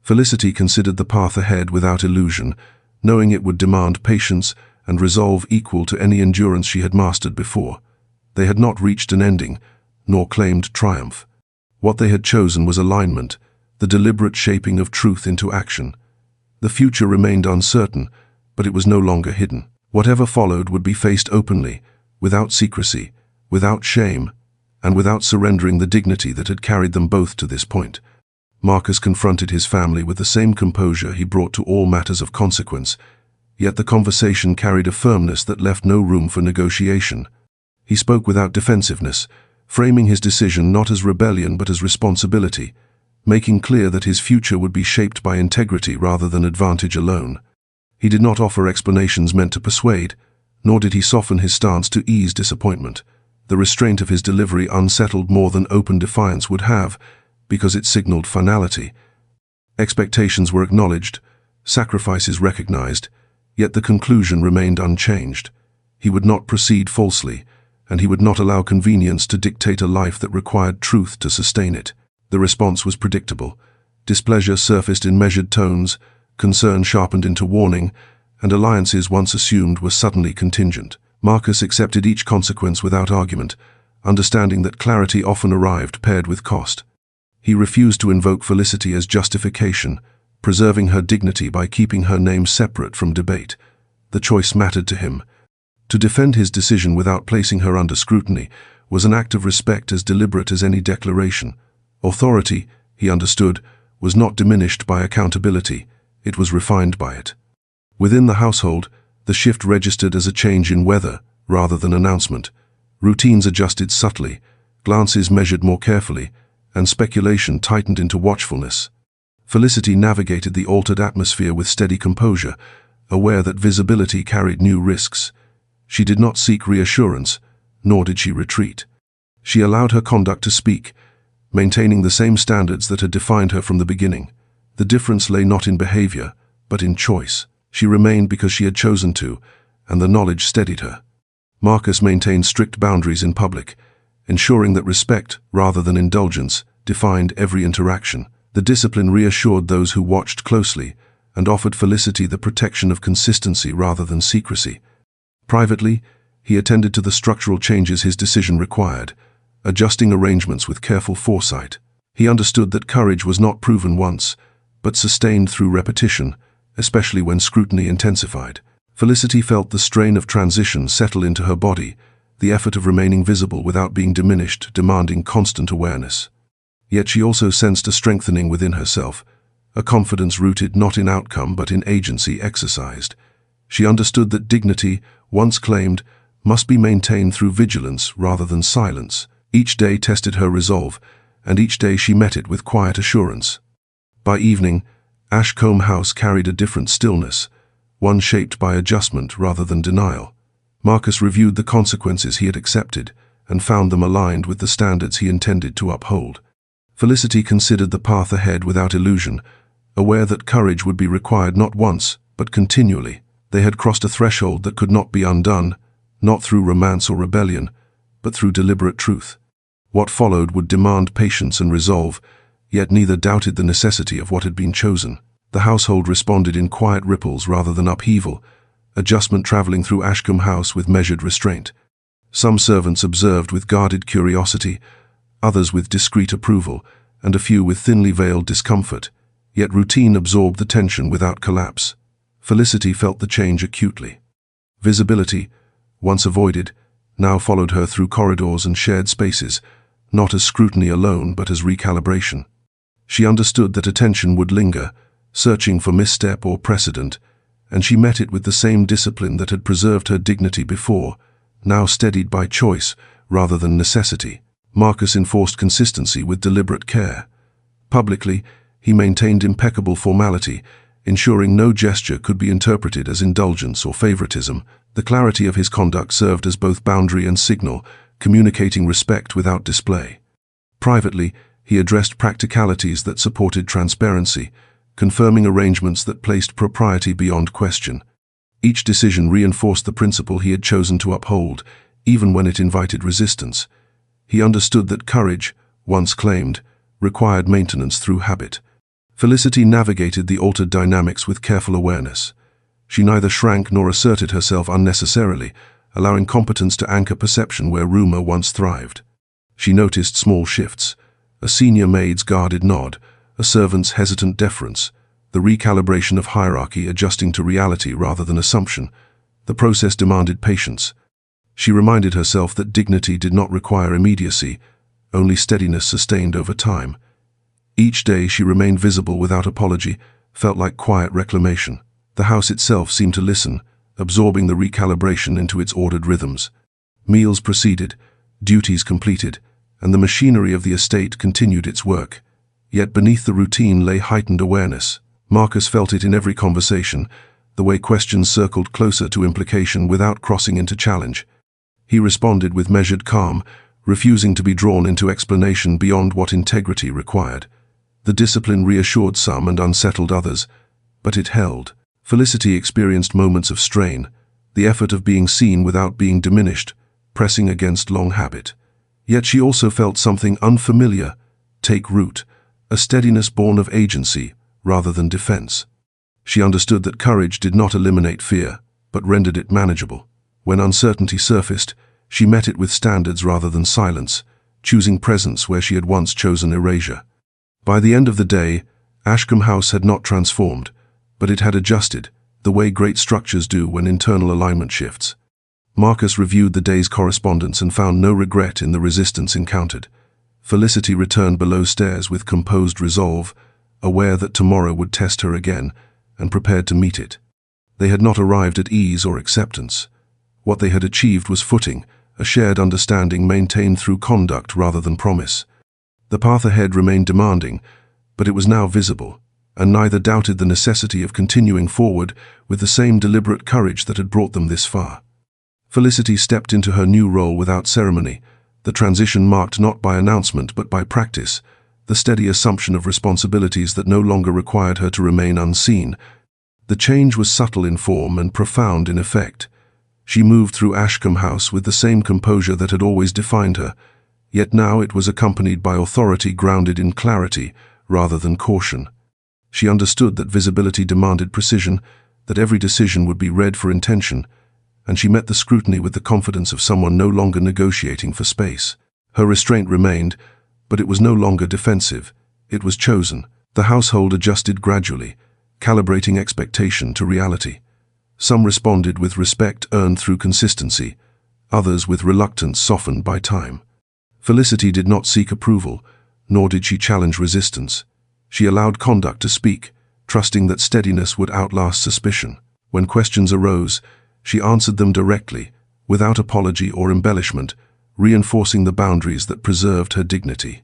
A: Felicity considered the path ahead without illusion, knowing it would demand patience and resolve equal to any endurance she had mastered before. They had not reached an ending, nor claimed triumph. What they had chosen was alignment, the deliberate shaping of truth into action. The future remained uncertain, but it was no longer hidden. Whatever followed would be faced openly, without secrecy, without shame, and without surrendering the dignity that had carried them both to this point. Marcus confronted his family with the same composure he brought to all matters of consequence, yet the conversation carried a firmness that left no room for negotiation. He spoke without defensiveness, framing his decision not as rebellion but as responsibility, making clear that his future would be shaped by integrity rather than advantage alone. He did not offer explanations meant to persuade, nor did he soften his stance to ease disappointment. The restraint of his delivery unsettled more than open defiance would have, because it signaled finality. Expectations were acknowledged, sacrifices recognized, yet the conclusion remained unchanged. He would not proceed falsely, and he would not allow convenience to dictate a life that required truth to sustain it. The response was predictable. Displeasure surfaced in measured tones, concern sharpened into warning, and alliances once assumed were suddenly contingent. Marcus accepted each consequence without argument, understanding that clarity often arrived paired with cost. He refused to invoke Felicity as justification, preserving her dignity by keeping her name separate from debate. The choice mattered to him. To defend his decision without placing her under scrutiny was an act of respect as deliberate as any declaration. Authority, he understood, was not diminished by accountability, it was refined by it. Within the household, the shift registered as a change in weather rather than announcement. Routines adjusted subtly, glances measured more carefully, and speculation tightened into watchfulness. Felicity navigated the altered atmosphere with steady composure, aware that visibility carried new risks. She did not seek reassurance, nor did she retreat. She allowed her conduct to speak, maintaining the same standards that had defined her from the beginning. The difference lay not in behavior, but in choice. She remained because she had chosen to, and the knowledge steadied her. Marcus maintained strict boundaries in public, ensuring that respect, rather than indulgence, defined every interaction. The discipline reassured those who watched closely, and offered Felicity the protection of consistency rather than secrecy. Privately, he attended to the structural changes his decision required, adjusting arrangements with careful foresight. He understood that courage was not proven once, but sustained through repetition, especially when scrutiny intensified. Felicity felt the strain of transition settle into her body, the effort of remaining visible without being diminished, demanding constant awareness. Yet she also sensed a strengthening within herself, a confidence rooted not in outcome but in agency exercised. She understood that dignity, once claimed, must be maintained through vigilance rather than silence. Each day tested her resolve, and each day she met it with quiet assurance. By evening, Ashcombe House carried a different stillness, one shaped by adjustment rather than denial. Marcus reviewed the consequences he had accepted and found them aligned with the standards he intended to uphold. Felicity considered the path ahead without illusion, aware that courage would be required not once, but continually. They had crossed a threshold that could not be undone, not through romance or rebellion, but through deliberate truth. What followed would demand patience and resolve, yet neither doubted the necessity of what had been chosen. The household responded in quiet ripples rather than upheaval, adjustment traveling through Ashcombe House with measured restraint. Some servants observed with guarded curiosity, others with discreet approval, and a few with thinly veiled discomfort, yet routine absorbed the tension without collapse. Felicity felt the change acutely. Visibility, once avoided, now followed her through corridors and shared spaces, not as scrutiny alone but as recalibration. She understood that attention would linger, searching for misstep or precedent, and she met it with the same discipline that had preserved her dignity before, now steadied by choice rather than necessity. Marcus enforced consistency with deliberate care. Publicly, he maintained impeccable formality, ensuring no gesture could be interpreted as indulgence or favoritism. The clarity of his conduct served as both boundary and signal, communicating respect without display. Privately, he addressed practicalities that supported transparency, confirming arrangements that placed propriety beyond question. Each decision reinforced the principle he had chosen to uphold, even when it invited resistance. He understood that courage, once claimed, required maintenance through habit. Felicity navigated the altered dynamics with careful awareness. She neither shrank nor asserted herself unnecessarily, allowing competence to anchor perception where rumor once thrived. She noticed small shifts: a senior maid's guarded nod, a servant's hesitant deference, the recalibration of hierarchy adjusting to reality rather than assumption. The process demanded patience. She reminded herself that dignity did not require immediacy, only steadiness sustained over time. Each day she remained visible without apology, felt like quiet reclamation. The house itself seemed to listen, absorbing the recalibration into its ordered rhythms. Meals proceeded, duties completed, and the machinery of the estate continued its work. Yet beneath the routine lay heightened awareness. Marcus felt it in every conversation, the way questions circled closer to implication without crossing into challenge. He responded with measured calm, refusing to be drawn into explanation beyond what integrity required. The discipline reassured some and unsettled others, but it held. Felicity experienced moments of strain, the effort of being seen without being diminished, pressing against long habit. Yet she also felt something unfamiliar take root, a steadiness born of agency rather than defense. She understood that courage did not eliminate fear, but rendered it manageable. When uncertainty surfaced, she met it with standards rather than silence, choosing presence where she had once chosen erasure. By the end of the day, Ashcombe House had not transformed, but it had adjusted, the way great structures do when internal alignment shifts. Marcus reviewed the day's correspondence and found no regret in the resistance encountered. Felicity returned below stairs with composed resolve, aware that tomorrow would test her again, and prepared to meet it. They had not arrived at ease or acceptance. What they had achieved was footing, a shared understanding maintained through conduct rather than promise. The path ahead remained demanding, but it was now visible, and neither doubted the necessity of continuing forward with the same deliberate courage that had brought them this far. Felicity stepped into her new role without ceremony, the transition marked not by announcement but by practice, the steady assumption of responsibilities that no longer required her to remain unseen. The change was subtle in form and profound in effect. She moved through Ashcombe House with the same composure that had always defined her, yet now it was accompanied by authority grounded in clarity rather than caution. She understood that visibility demanded precision, that every decision would be read for intention, and she met the scrutiny with the confidence of someone no longer negotiating for space. Her restraint remained, but it was no longer defensive. It was chosen. The household adjusted gradually, calibrating expectation to reality. Some responded with respect earned through consistency, others with reluctance softened by time. Felicity did not seek approval, nor did she challenge resistance. She allowed conduct to speak, trusting that steadiness would outlast suspicion. When questions arose, she answered them directly, without apology or embellishment, reinforcing the boundaries that preserved her dignity.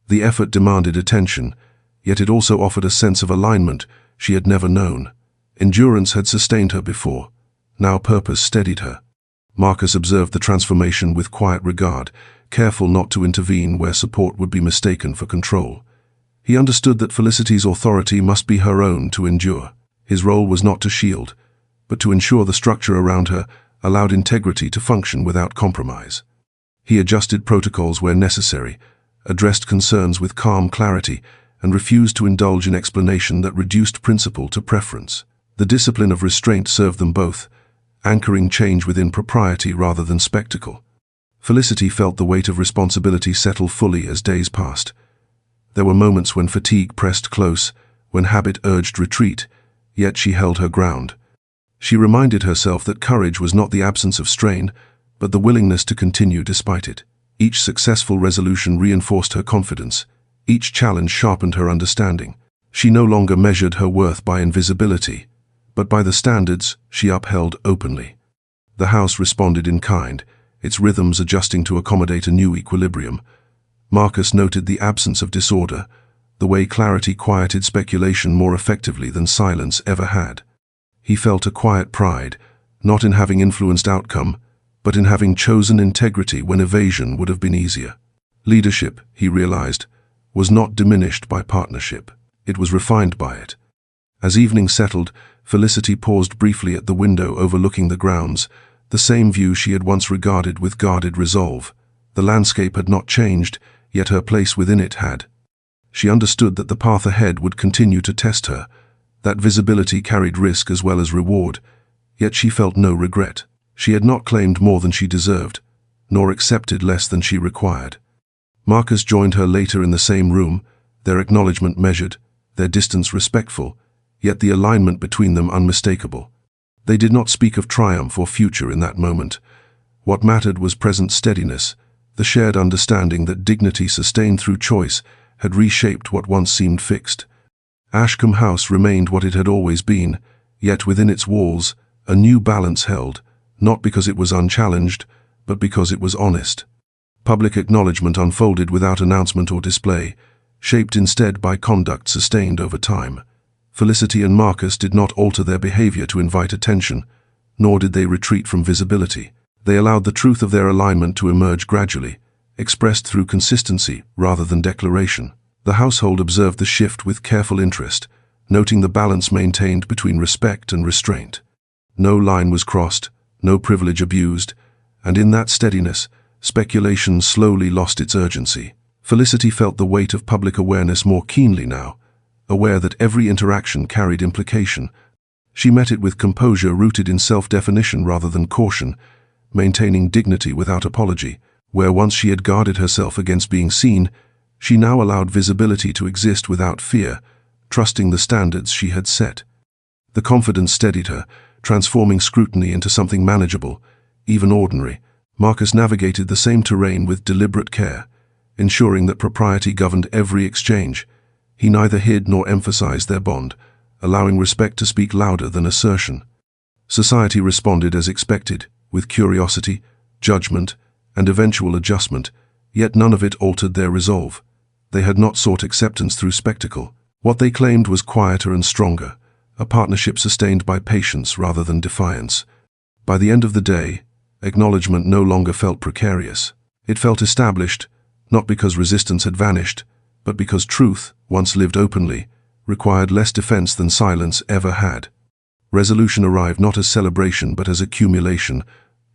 A: The effort demanded attention, yet it also offered a sense of alignment she had never known. Endurance had sustained her before, now purpose steadied her. Marcus observed the transformation with quiet regard, careful not to intervene where support would be mistaken for control. He understood that Felicity's authority must be her own to endure. His role was not to shield, but to ensure the structure around her allowed integrity to function without compromise. He adjusted protocols where necessary, addressed concerns with calm clarity, and refused to indulge in explanation that reduced principle to preference. The discipline of restraint served them both, anchoring change within propriety rather than spectacle. Felicity felt the weight of responsibility settle fully as days passed. There were moments when fatigue pressed close, when habit urged retreat, yet she held her ground. She reminded herself that courage was not the absence of strain, but the willingness to continue despite it. Each successful resolution reinforced her confidence. Each challenge sharpened her understanding. She no longer measured her worth by invisibility, but by the standards she upheld openly. The house responded in kind, its rhythms adjusting to accommodate a new equilibrium. Marcus noted the absence of disorder, the way clarity quieted speculation more effectively than silence ever had. He felt a quiet pride, not in having influenced outcome, but in having chosen integrity when evasion would have been easier. Leadership, he realized, was not diminished by partnership. It was refined by it. As evening settled, Felicity paused briefly at the window overlooking the grounds, the same view she had once regarded with guarded resolve. The landscape had not changed, yet her place within it had. She understood that the path ahead would continue to test her. That visibility carried risk as well as reward, yet she felt no regret. She had not claimed more than she deserved, nor accepted less than she required. Marcus joined her later in the same room, their acknowledgement measured, their distance respectful, yet the alignment between them unmistakable. They did not speak of triumph or future in that moment. What mattered was present steadiness, the shared understanding that dignity sustained through choice had reshaped what once seemed fixed. Ashcombe House remained what it had always been, yet within its walls, a new balance held, not because it was unchallenged, but because it was honest. Public acknowledgement unfolded without announcement or display, shaped instead by conduct sustained over time. Felicity and Marcus did not alter their behavior to invite attention, nor did they retreat from visibility. They allowed the truth of their alignment to emerge gradually, expressed through consistency rather than declaration. The household observed the shift with careful interest, noting the balance maintained between respect and restraint. No line was crossed, no privilege abused, and in that steadiness, speculation slowly lost its urgency. Felicity felt the weight of public awareness more keenly now, aware that every interaction carried implication. She met it with composure rooted in self-definition rather than caution, maintaining dignity without apology. Where once she had guarded herself against being seen, she now allowed visibility to exist without fear, trusting the standards she had set. The confidence steadied her, transforming scrutiny into something manageable, even ordinary. Marcus navigated the same terrain with deliberate care, ensuring that propriety governed every exchange. He neither hid nor emphasized their bond, allowing respect to speak louder than assertion. Society responded as expected, with curiosity, judgment, and eventual adjustment, yet none of it altered their resolve. They had not sought acceptance through spectacle. What they claimed was quieter and stronger, a partnership sustained by patience rather than defiance. By the end of the day, acknowledgement no longer felt precarious. It felt established, not because resistance had vanished, but because truth, once lived openly, required less defense than silence ever had. Resolution arrived not as celebration but as accumulation,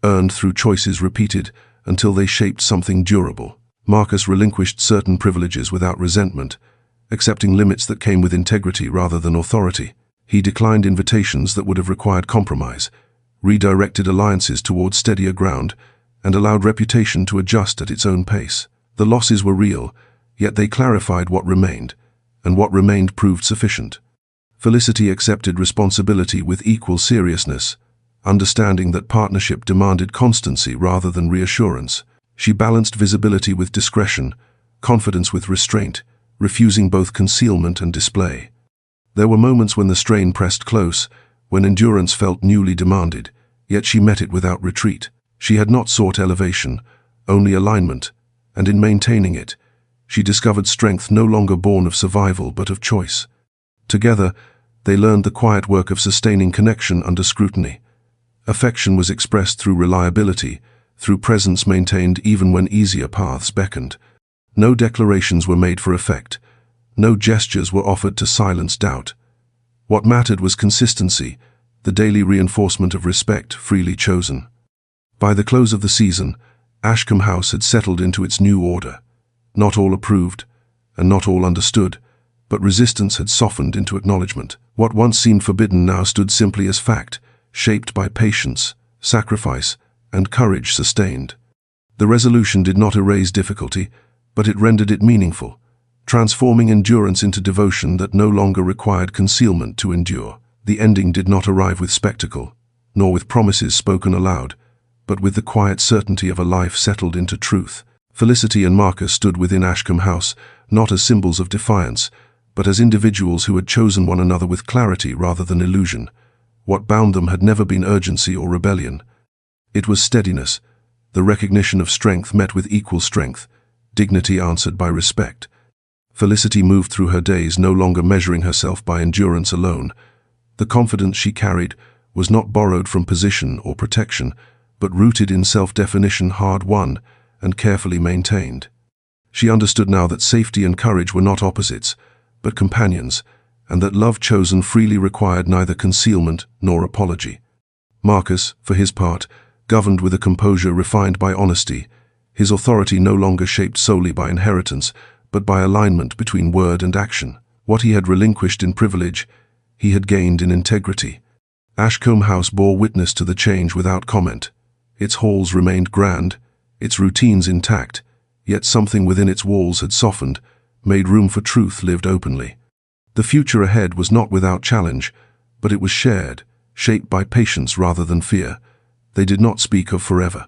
A: earned through choices repeated until they shaped something durable. Marcus relinquished certain privileges without resentment, accepting limits that came with integrity rather than authority. He declined invitations that would have required compromise, redirected alliances towards steadier ground, and allowed reputation to adjust at its own pace. The losses were real, yet they clarified what remained, and what remained proved sufficient. Felicity accepted responsibility with equal seriousness, understanding that partnership demanded constancy rather than reassurance. She balanced visibility with discretion, confidence with restraint, refusing both concealment and display. There were moments when the strain pressed close, when endurance felt newly demanded, yet she met it without retreat. She had not sought elevation, only alignment, and in maintaining it, she discovered strength no longer born of survival but of choice. Together, they learned the quiet work of sustaining connection under scrutiny. Affection was expressed through reliability, through presence maintained even when easier paths beckoned. No declarations were made for effect. No gestures were offered to silence doubt. What mattered was consistency, the daily reinforcement of respect freely chosen. By the close of the season, Ashcombe House had settled into its new order. Not all approved, and not all understood, but resistance had softened into acknowledgement. What once seemed forbidden now stood simply as fact, shaped by patience, sacrifice, and courage sustained. The resolution did not erase difficulty, but it rendered it meaningful, transforming endurance into devotion that no longer required concealment to endure. The ending did not arrive with spectacle, nor with promises spoken aloud, but with the quiet certainty of a life settled into truth. Felicity and Marcus stood within Ashcombe House, not as symbols of defiance, but as individuals who had chosen one another with clarity rather than illusion. What bound them had never been urgency or rebellion. It was steadiness, the recognition of strength met with equal strength, dignity answered by respect. Felicity moved through her days no longer measuring herself by endurance alone. The confidence she carried was not borrowed from position or protection, but rooted in self-definition hard-won and carefully maintained. She understood now that safety and courage were not opposites, but companions, and that love chosen freely required neither concealment nor apology. Marcus, for his part, governed with a composure refined by honesty, his authority no longer shaped solely by inheritance, but by alignment between word and action. What he had relinquished in privilege, he had gained in integrity. Ashcombe House bore witness to the change without comment. Its halls remained grand, its routines intact, yet something within its walls had softened, made room for truth lived openly. The future ahead was not without challenge, but it was shared, shaped by patience rather than fear. They did not speak of forever.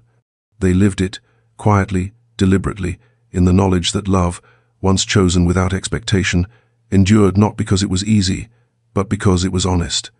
A: They lived it, quietly, deliberately, in the knowledge that love, once chosen without expectation, endured not because it was easy, but because it was honest.